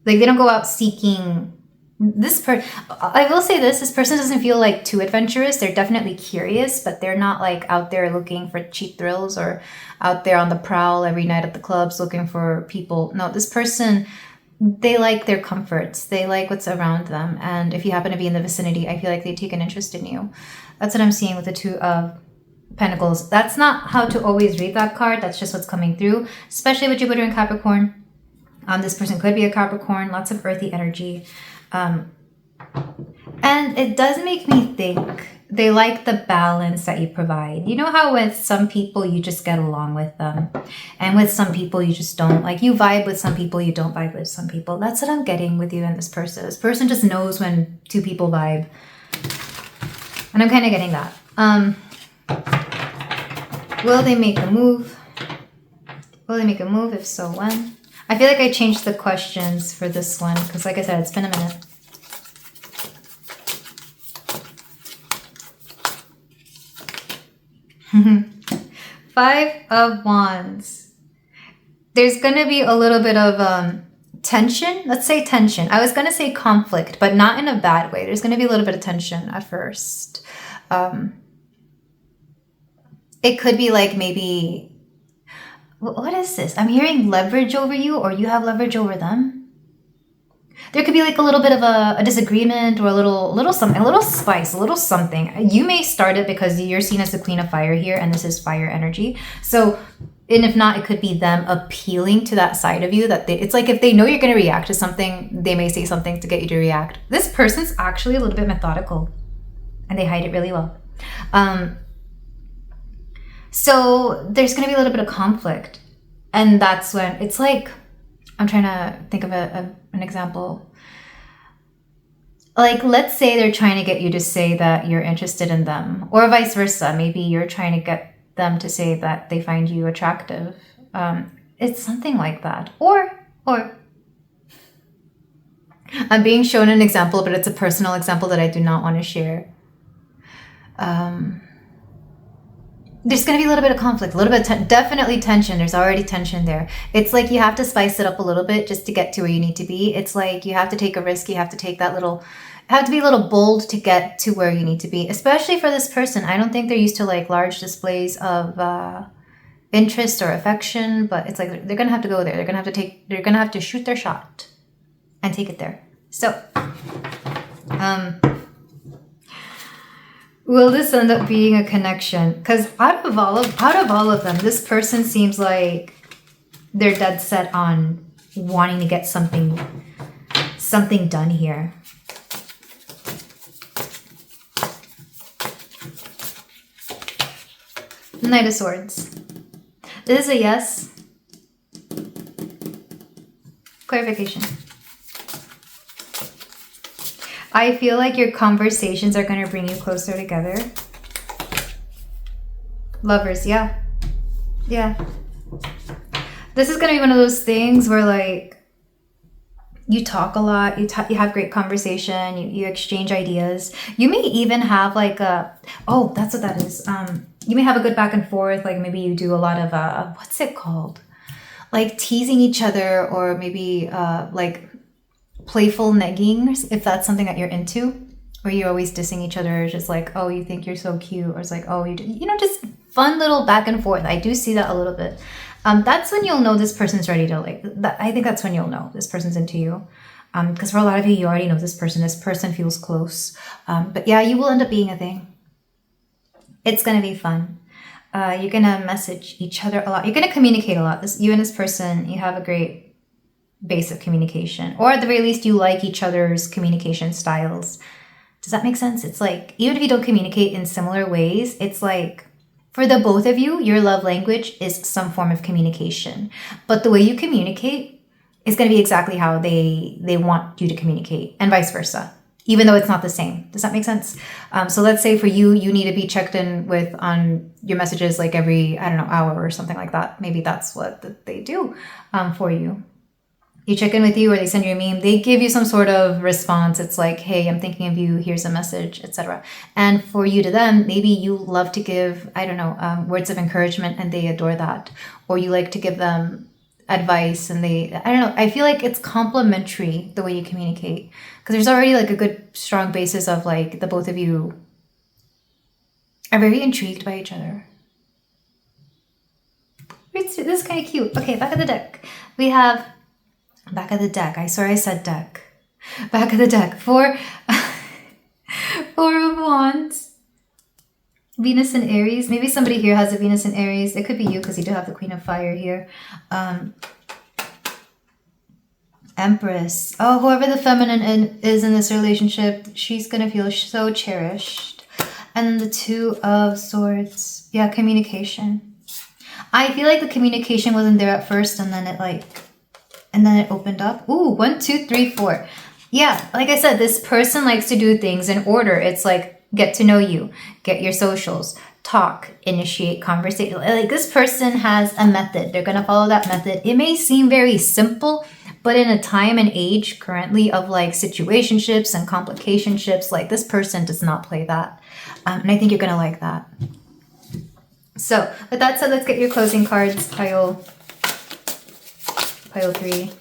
Like, they don't go out seeking I will say this person doesn't feel like too adventurous. They're definitely curious, but they're not like out there looking for cheap thrills or out there on the prowl every night at the clubs looking for people. No, this person, they like their comforts. They like what's around them. And if you happen to be in the vicinity, I feel like they take an interest in you. That's what I'm seeing with the Two of Pentacles. That's not how to always read that card. That's just what's coming through, especially with Jupiter and Capricorn. This person could be a Capricorn, lots of earthy energy. And it does make me think they like the balance that you provide. You know how with some people you just get along with them, and with some people you just don't. Like you vibe with some people, you don't vibe with some people. That's what I'm getting with you and this person. This person just knows when two people vibe. And I'm kind of getting that. Will they make a move? Will they make a move? If so, when? I feel like I changed the questions for this one because, like I said, it's been a minute. Five of Wands. There's going to be a little bit of tension. Let's say tension. I was going to say conflict, but not in a bad way. There's going to be a little bit of tension at first. It could be like maybe... What is this? I'm hearing leverage over you, or you have leverage over them. There could be like a little bit of a disagreement, or a little something, a little spice, a little something. You may start it because you're seen as the Queen of Fire here, and this is fire energy. So, and if not, it could be them appealing to that side of you. It's like if they know you're going to react to something, they may say something to get you to react. This person's actually a little bit methodical, and they hide it really well. So there's going to be a little bit of conflict. And that's when it's like, I'm trying to think of an example. Like, let's say they're trying to get you to say that you're interested in them, or vice versa. Maybe you're trying to get them to say that they find you attractive. It's something like that. Or I'm being shown an example, but it's a personal example that I do not want to share. There's going to be a little bit of conflict, a little bit of definitely tension. There's already tension there. It's like you have to spice it up a little bit just to get to where you need to be. It's like you have to take a risk. You have to take that have to be a little bold to get to where you need to be, especially for this person. I don't think they're used to like large displays of interest or affection, but it's like they're going to have to go there. They're going to have to shoot their shot and take it there. So, will this end up being a connection? Because out of all of them, this person seems like they're dead set on wanting to get something done here. Knight of Swords. This is a yes. Clarification. I feel like your conversations are going to bring you closer together. Lovers, yeah. Yeah. This is going to be one of those things where like you talk a lot, you have great conversation, you exchange ideas. You may even have like oh, that's what that is. You may have a good back and forth, like maybe you do a lot of what's it called? Like teasing each other, or maybe like playful negging, if that's something that you're into, where you're always dissing each other, just like, oh, you think you're so cute, or it's like, oh, you know, just fun little back and forth. I do see that a little bit. That's when you'll know this person's ready to like that. I think that's when you'll know this person's into you, because for a lot of you already know this person feels close. But yeah, you will end up being a thing. It's gonna be fun. You're gonna message each other a lot. You're gonna communicate a lot. You and this person, you have a great base of communication, or at the very least you like each other's communication styles. Does that make sense? It's like, even if you don't communicate in similar ways, it's like for the both of you, your love language is some form of communication, but the way you communicate is going to be exactly how they want you to communicate, and vice versa, even though it's not the same. Does that make sense? So let's say for you, you need to be checked in with on your messages like every, I don't know, hour or something like that. Maybe that's what they do for you. You check in with you, or they send you a meme, they give you some sort of response. It's like, hey, I'm thinking of you, here's a message, etc. And for you to them, maybe you love to give, I don't know, words of encouragement, and they adore that. Or you like to give them advice, and I don't know, I feel like it's complementary the way you communicate, because there's already like a good strong basis of like the both of you are very intrigued by each other. This is kind of cute. Okay, back of the deck. We have back of the deck. I swear I said deck. Back of the deck. Four of Wands. Venus and Aries. Maybe somebody here has a Venus and Aries. It could be you because you do have the Queen of Fire here. Empress. Oh, whoever the feminine is in this relationship, she's going to feel so cherished. And then the Two of Swords. Yeah, communication. I feel like the communication wasn't there at first, and then it opened up. Ooh, 1, 2, 3, 4. Yeah, like I said, this person likes to do things in order. It's like, get to know you, get your socials, talk, initiate conversation. Like this person has a method. They're going to follow that method. It may seem very simple, but in a time and age currently of like situationships and complicationships, like this person does not play that. And I think you're going to like that. So with that said, let's get your closing cards, pile 3.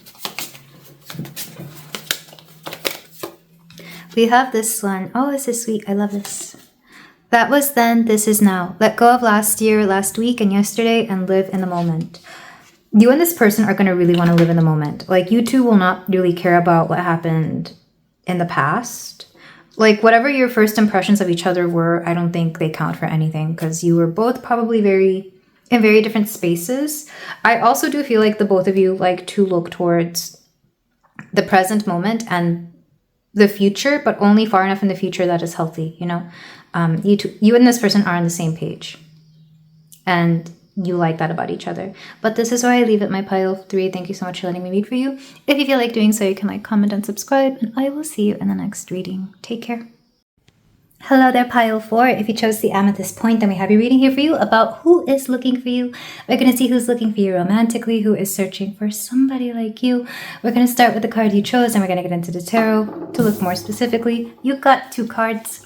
We have this one. Oh, this is sweet. I love this. That was then, this is now. Let go of last year, last week, and yesterday, and live in the moment. You and this person are going to really want to live in the moment. Like, you two will not really care about what happened in the past. Like, whatever your first impressions of each other were, I don't think they count for anything, because you were both probably in very different spaces. I also do feel like the both of you like to look towards the present moment and the future, but only far enough in the future that is healthy, you know? You and this person are on the same page, and you like that about each other. But this is where I leave it, my pile 3. Thank you so much for letting me read for you. If you feel like doing so, you can like, comment, and subscribe, and I will see you in the next reading. Take care. Hello there, pile 4. If you chose the amethyst point, then we have a reading here for you about who is looking for you. We're going to see who's looking for you romantically, who is searching for somebody like you. We're going to start with the card you chose, and we're going to get into the tarot to look more specifically. You got 2 cards.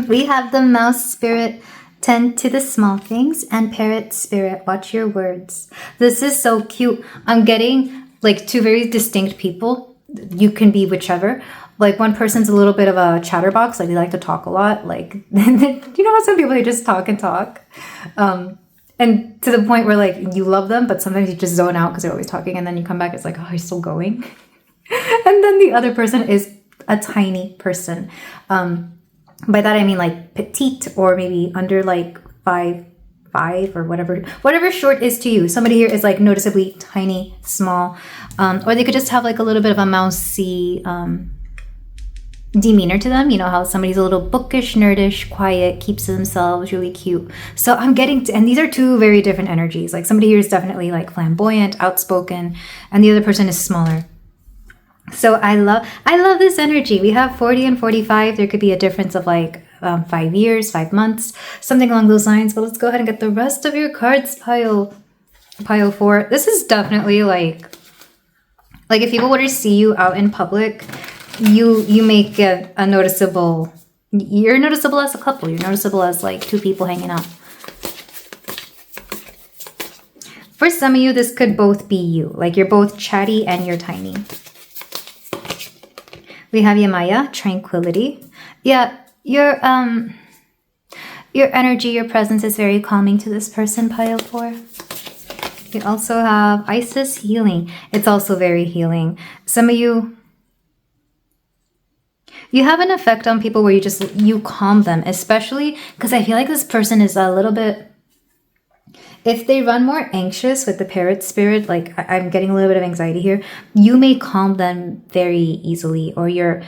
We have the Mouse Spirit, tend to the small things, and Parrot Spirit, watch your words. This is so cute. I'm getting like 2 very distinct people. You can be whichever. Like, one person's a little bit of a chatterbox, like they like to talk a lot. Like, you know how some people, they just talk and talk, and to the point where like you love them, but sometimes you just zone out because they're always talking, and then you come back, it's like, oh, you're still going. And then the other person is a tiny person. By that I mean like petite, or maybe under like 5'5", or whatever short is to you. Somebody here is like noticeably tiny, small, or they could just have like a little bit of a mousy demeanor to them. You know how somebody's a little bookish, nerdish, quiet, keeps to themselves, really cute. So I'm getting to, and these are 2 very different energies. Like, somebody here is definitely like flamboyant, outspoken, and the other person is smaller. So I love this energy. We have 40 and 45. There could be a difference of like 5 years, 5 months, something along those lines. But let's go ahead and get the rest of your cards, pile 4. This is definitely like if people were to see you out in public, you make a noticeable, you're noticeable as a couple. You're noticeable as like 2 people hanging out. For some of you, this could both be you. Like, you're both chatty and you're tiny. We have Yamaya, tranquility. Yeah, your energy, your presence is very calming to this person, pile 4. You also have Isis, healing. It's also very healing. Some of you have an effect on people where you calm them, especially because I feel like this person is a little bit, if they run more anxious with the Parrot Spirit, like I'm getting a little bit of anxiety here, you may calm them very easily, or your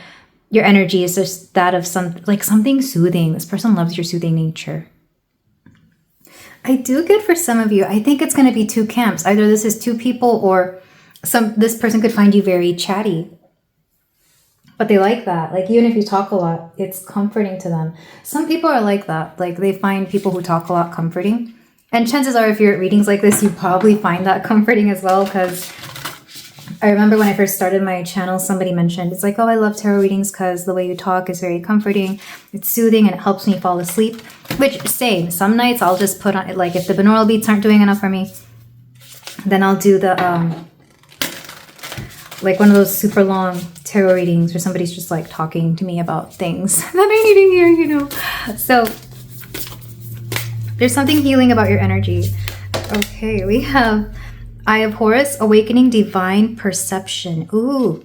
energy is just that of something soothing. This person loves your soothing nature. I do get for some of you, I think it's going to be 2 camps. Either this is 2 people, or this person could find you very chatty. But they like that. Like, even if you talk a lot, it's comforting to them. Some people are like that. Like, they find people who talk a lot comforting. And chances are, if you're at readings like this, you probably find that comforting as well, because I remember when I first started my channel, somebody mentioned, it's like, oh, I love tarot readings because the way you talk is very comforting. It's soothing and it helps me fall asleep. Which, same. Some nights I'll just put on, like, if the binaural beats aren't doing enough for me, Then I'll do the like one of those super long tarot readings where somebody's just like talking to me about things that I need to hear, you know. So there's something healing about your energy. Okay, we have Eye of Horus, Awakening Divine Perception. Ooh,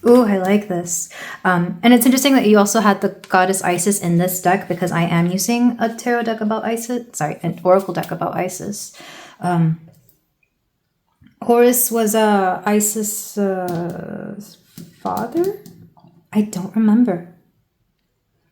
I like this. And it's interesting that you also had the goddess Isis in this deck, because I am using a tarot deck about Isis. Sorry, an oracle deck about Isis. Horus was Isis' father? I don't remember.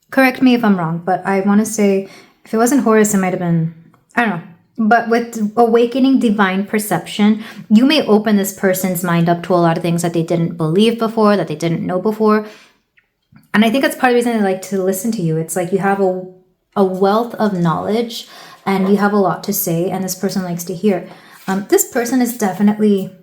Correct me if I'm wrong, but I want to say if it wasn't Horus, it might have been, I don't know. But with Awakening Divine Perception, you may open this person's mind up to a lot of things that they didn't believe before, that they didn't know before. And I think that's part of the reason they like to listen to you. It's like you have a wealth of knowledge and you have a lot to say, and this person likes to hear. This person is definitely,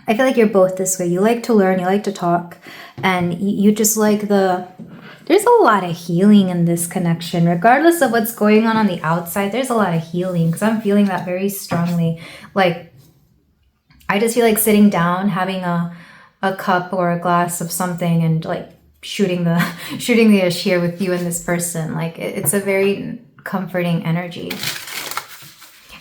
I feel like you're both this way. You like to learn, you like to talk, and you just like there's a lot of healing in this connection. Regardless of what's going on the outside, there's a lot of healing, because I'm feeling that very strongly. Like, I just feel like sitting down, having a cup or a glass of something and like shooting the ashir with you and this person. Like, it's a very comforting energy.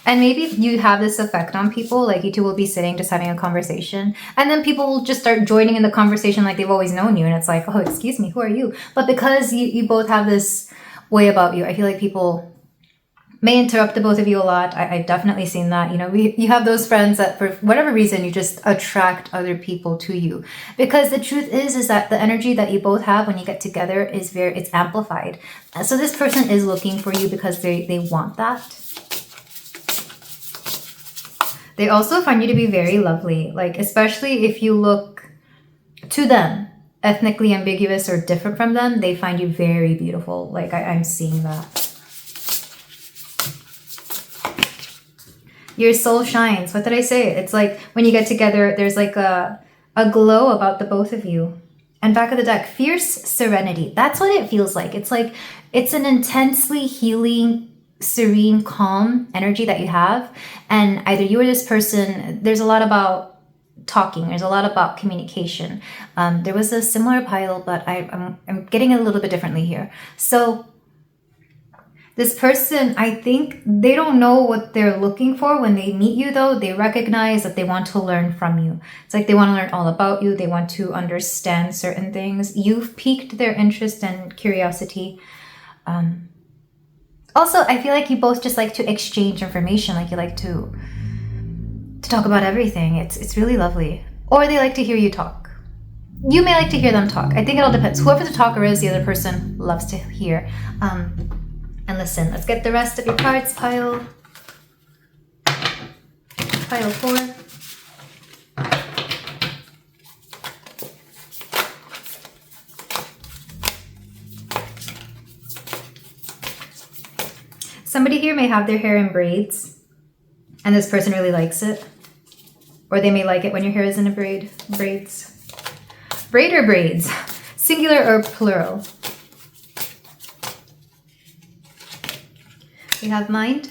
And maybe you have this effect on people, like you two will be sitting just having a conversation, and then people will just start joining in the conversation like they've always known you, and it's like, oh, excuse me, who are you? But because you both have this way about you, I feel like people may interrupt the both of you a lot. I've definitely seen that. You know, you have those friends that for whatever reason you just attract other people to you, because the truth is that the energy that you both have when you get together is it's amplified. So this person is looking for you because they want that. They also find you to be very lovely, like especially if you look to them ethnically ambiguous or different from them, they find you very beautiful. Like I'm seeing that. Your soul shines. What did I say? It's like when you get together, there's like a glow about the both of you. And back of the deck, fierce serenity. That's what it feels like. It's like it's an intensely healing, serene, calm energy that you have, and either you or this person, there's a lot about talking, there's a lot about communication. There was a similar pile, but I'm getting it a little bit differently here. So this person, I think they don't know what they're looking for when they meet you, though. They recognize that they want to learn from you. It's like they want to learn all about you. They want to understand certain things. You've piqued their interest and curiosity. Also, I feel like you both just like to exchange information. Like you like to talk about everything. It's really lovely. Or they like to hear you talk. You may like to hear them talk. I think it all depends. Whoever the talker is, the other person loves to hear. And listen, let's get the rest of your cards. Pile 4. Somebody here may have their hair in braids, and this person really likes it. Or they may like it when your hair is in a braid. Braids. Braid or braids? Singular or plural? We have mind.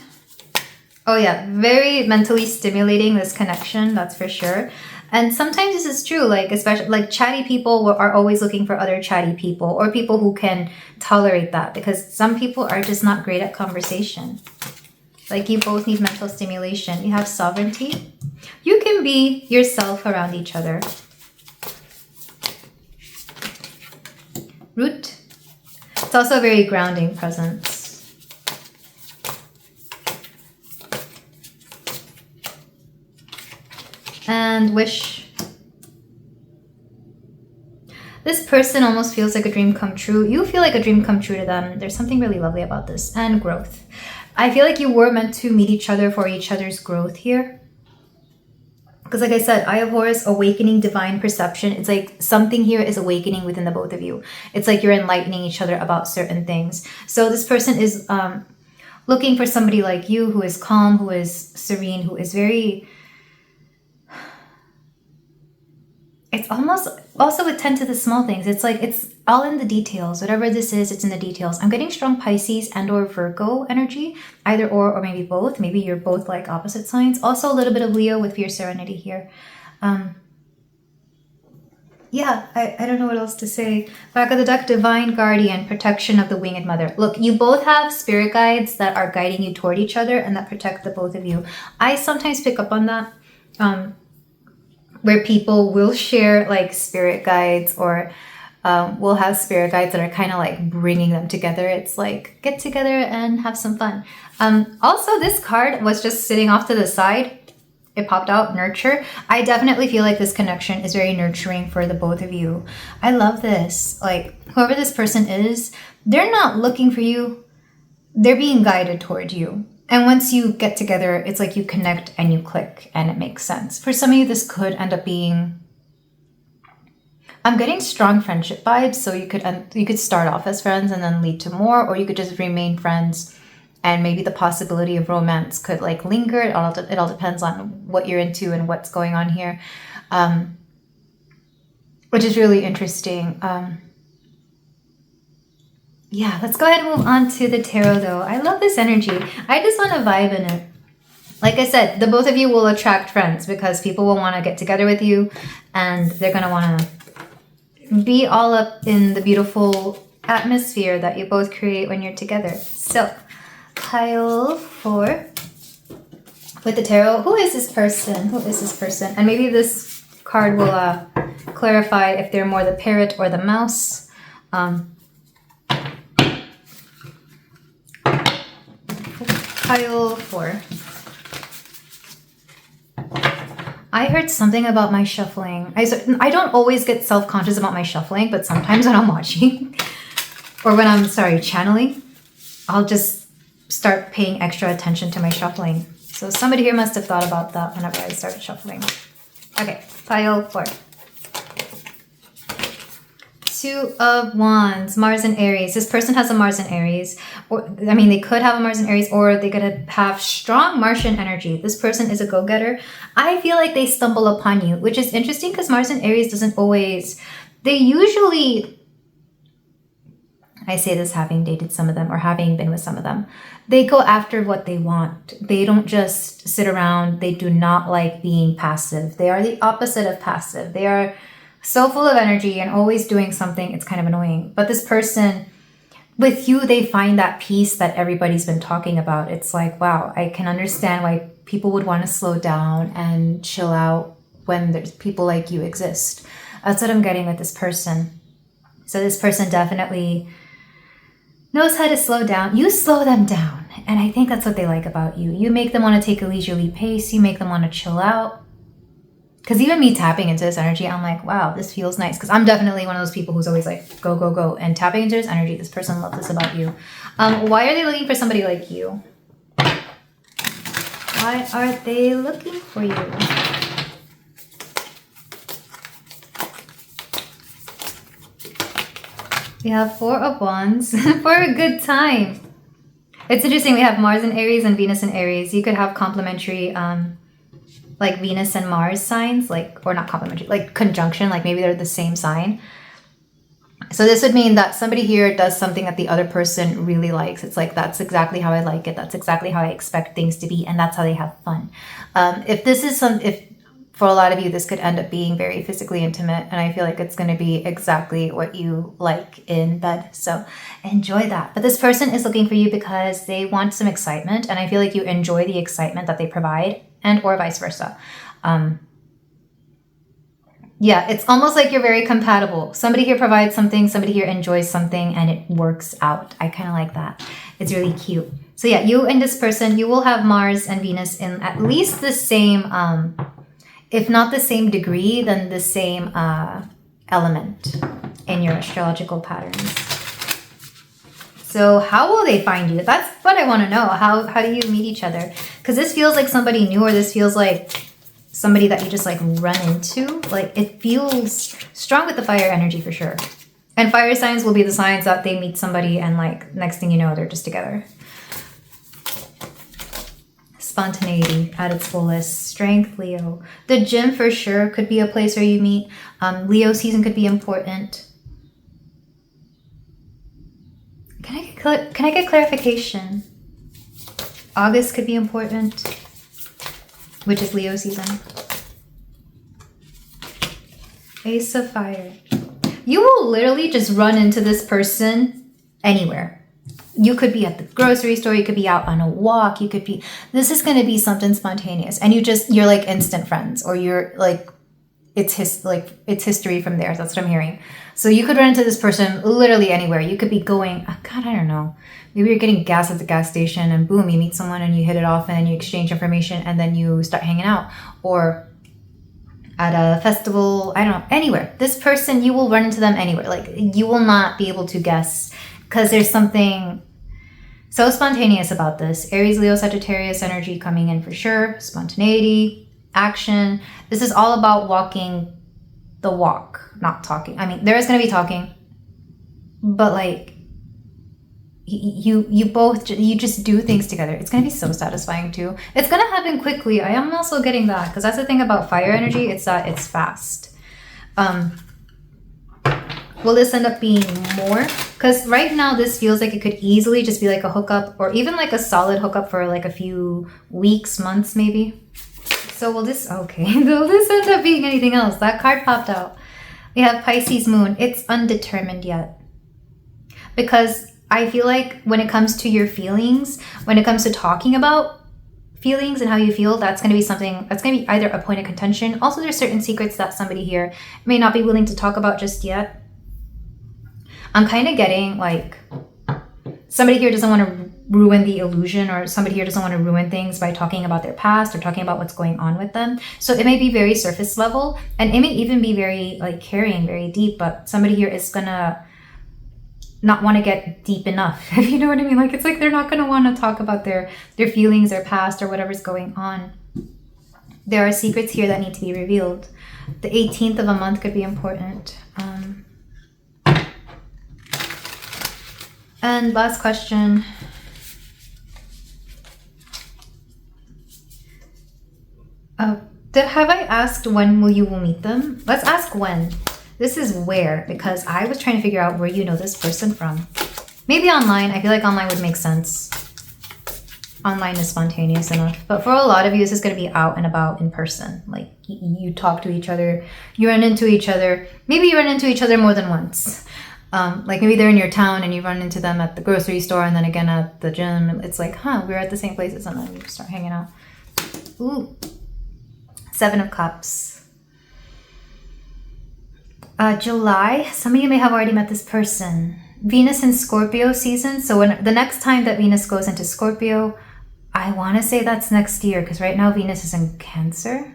Oh yeah, very mentally stimulating, this connection, that's for sure. And sometimes this is true, like especially like chatty people are always looking for other chatty people, or people who can tolerate that, because some people are just not great at conversation. Like you both need mental stimulation. You have sovereignty. You can be yourself around each other. Root. It's also a very grounding presence. And wish. This person almost feels like a dream come true. You feel like a dream come true to them. There's something really lovely about this. And growth. I feel like you were meant to meet each other for each other's growth here. Because like I said, Eye of Horus, awakening divine perception. It's like something here is awakening within the both of you. It's like you're enlightening each other about certain things. So this person is looking for somebody like you who is calm, who is serene, who is very... it's almost also attend to the small things. It's like it's all in the details. Whatever this is, it's in the details. I'm getting strong Pisces and or Virgo energy, either or maybe both. Maybe you're both like opposite signs. Also a little bit of Leo with fierce serenity here. Yeah, I don't know what else to say. Back of the deck, divine guardian, protection of the winged mother. Look, you both have spirit guides that are guiding you toward each other and that protect the both of you. I sometimes pick up on that, where people will share like spirit guides or will have spirit guides that are kind of like bringing them together. It's like, get together and have some fun. Also, this card was just sitting off to the side. It popped out, nurture. I definitely feel like this connection is very nurturing for the both of you. I love this. Like, whoever this person is, they're not looking for you. They're being guided toward you. And once you get together, it's like you connect and you click and it makes sense. For some of you, this could end up being... I'm getting strong friendship vibes. So you could start off as friends and then lead to more, or you could just remain friends. And maybe the possibility of romance could like linger. It all depends on what you're into and what's going on here, which is really interesting. Yeah, let's go ahead and move on to the tarot though. I love this energy. I just want to vibe in it. Like I said, the both of you will attract friends because people will want to get together with you and they're going to want to be all up in the beautiful atmosphere that you both create when you're together. So... pile 4 with the tarot. Who is this person? Who is this person? And maybe this card will clarify if they're more the parrot or the mouse. Pile 4. I heard something about my shuffling. I don't always get self-conscious about my shuffling, but sometimes when I'm watching or when I'm, channeling, I'll just start paying extra attention to my shuffling. So somebody here must have thought about that whenever I started shuffling. Okay, pile 4. 2 of Wands, Mars and Aries. This person has a Mars and Aries. Or, I mean, they could have a Mars and Aries, or they could have strong Martian energy. This person is a go-getter. I feel like they stumble upon you, which is interesting because Mars and Aries doesn't always... They usually... I say this having dated some of them or having been with some of them. They go after what they want. They don't just sit around. They do not like being passive. They are the opposite of passive. They are so full of energy and always doing something. It's kind of annoying. But this person, with you, they find that peace that everybody's been talking about. It's like, wow, I can understand why people would want to slow down and chill out when there's people like you exist. That's what I'm getting with this person. So this person definitely... knows how to slow down. You slow them down. And I think that's what they like about you. You make them want to take a leisurely pace. You make them want to chill out. Because even me tapping into this energy, I'm like, wow, this feels nice. Because I'm definitely one of those people who's always like, go, go, go. And tapping into this energy, this person loves this about you. Why are they looking for somebody like you? Why are they looking for you? We have 4 of Wands for a good time. It's interesting. We have Mars in Aries and Venus in Aries. You could have complementary, like Venus and Mars signs, like, or not complementary, like conjunction, like maybe they're the same sign. So this would mean that somebody here does something that the other person really likes. It's like, that's exactly how I like it. That's exactly how I expect things to be. And that's how they have fun. If for a lot of you, this could end up being very physically intimate. And I feel like it's going to be exactly what you like in bed. So enjoy that. But this person is looking for you because they want some excitement. And I feel like you enjoy the excitement that they provide, and or vice versa. Yeah, it's almost like you're very compatible. Somebody here provides something, somebody here enjoys something, and it works out. I kind of like that. It's really cute. So yeah, you and this person, you will have Mars and Venus in at least the same... if not the same degree, then the same element in your astrological patterns. So how will they find you? That's what I want to know. How do you meet each other? Because this feels like somebody new, or this feels like somebody that you just like run into. Like it feels strong with the fire energy for sure. And fire signs will be the signs that they meet somebody and like next thing you know, they're just together. spontaneity at its fullest. Strength, Leo. The gym for sure could be a place where you meet. Leo season could be important. Can I get clarification? August could be important, which is Leo season. Ace of Fire. You will literally just run into this person anywhere. You could be at the grocery store, you could be out on a walk, you could be, this is going to be something spontaneous, and you're like instant friends, or you're like, it's history from there. That's what I'm hearing. So you could run into this person literally anywhere. You could be going, oh God, I don't know. Maybe you're getting gas at the gas station and boom, you meet someone and you hit it off and you exchange information and then you start hanging out. Or at a festival, I don't know, anywhere. This person, you will run into them anywhere. Like you will not be able to guess because there's something so spontaneous about this. Aries, Leo, Sagittarius energy coming in for sure. Spontaneity, action. This is all about walking the walk, not talking. I mean, there is going to be talking, but like you just do things together. It's going to be so satisfying too. It's going to happen quickly. I am also getting that because that's the thing about fire energy. It's that it's fast. Will this end up being more? Because right now this feels like it could easily just be like a hookup, or even like a solid hookup for like a few weeks, months maybe. So will this end up being anything else? That card popped out. We have Pisces moon. It's undetermined yet. Because I feel like when it comes to your feelings, when it comes to talking about feelings and how you feel, that's going to be something that's going to be either a point of contention. Also, there's certain secrets that somebody here may not be willing to talk about just yet. I'm kind of getting like somebody here doesn't want to ruin the illusion, or somebody here doesn't want to ruin things by talking about their past or talking about what's going on with them. So it may be very surface level, and it may even be very like carrying, very deep, but somebody here is gonna not want to get deep enough, if you know what I mean. Like it's like they're not going to want to talk about their feelings, their past, or whatever's going on. There are secrets here that need to be revealed. The 18th of a month could be important. And last question. Have I asked when you will meet them? Let's ask when. This is where, because I was trying to figure out where you know this person from. Maybe online. I feel like online would make sense. Online is spontaneous enough. But for a lot of you, this is going to be out and about in person. Like you talk to each other, you run into each other. Maybe you run into each other more than once. Like maybe they're in your town and you run into them at the grocery store and then again at the gym. It's like, we're at the same places, and then you start hanging out. Ooh. 7 of Cups. July, some of you may have already met this person. Venus in Scorpio season. So when the next time that Venus goes into Scorpio, I want to say that's next year, because right now Venus is in Cancer,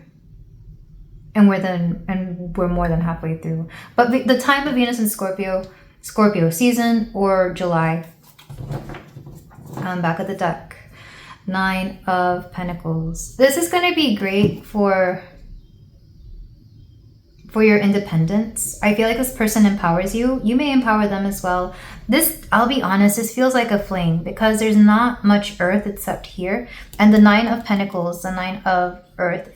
and we're more than halfway through. But the time of Venus in Scorpio season, or July. Back of the deck, 9 of Pentacles. This is going to be great for your independence. I feel like this person empowers you. You may empower them as well. This, I'll be honest, this feels like a fling because there's not much earth except here. And the 9 of Pentacles, the 9 of earth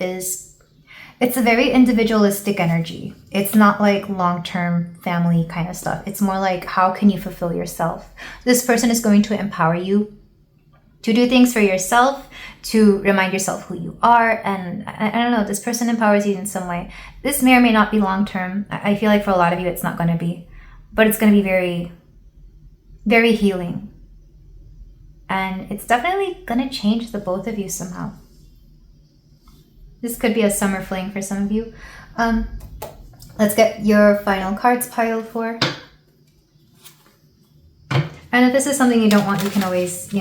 it's a very individualistic energy. It's not like long-term family kind of stuff. It's more like, how can you fulfill yourself? This person is going to empower you to do things for yourself, to remind yourself who you are. And I don't know, this person empowers you in some way. This may or may not be long-term. I feel like for a lot of you, it's not going to be. But it's going to be very, very healing. And it's definitely going to change the both of you somehow. This could be a summer fling for some of you. Let's get your final cards piled for. And if this is something you don't want, you can always,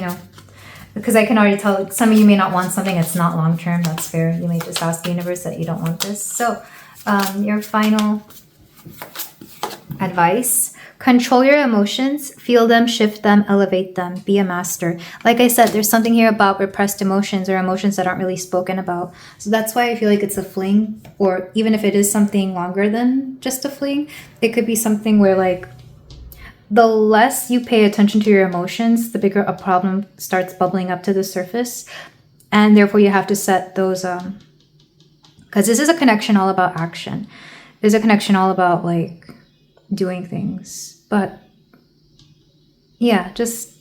because I can already tell some of you may not want something that's not long-term. That's fair. You may just ask the universe that you don't want this. So your final advice: control your emotions, feel them, shift them, elevate them, be a master. Like I said, there's something here about repressed emotions or emotions that aren't really spoken about. So that's why I feel like it's a fling, or even if it is something longer than just a fling, it could be something where like the less you pay attention to your emotions, the bigger a problem starts bubbling up to the surface. And therefore you have to set those, because this is a connection all about action. There's a connection all about like doing things. But yeah, just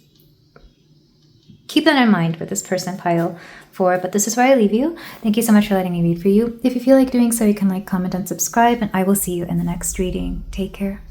keep that in mind with this person, pile 4. But this is where I leave you. Thank you so much for letting me read for you. If you feel like doing so, you can like, comment, and subscribe, and I will see you in the next reading. Take care.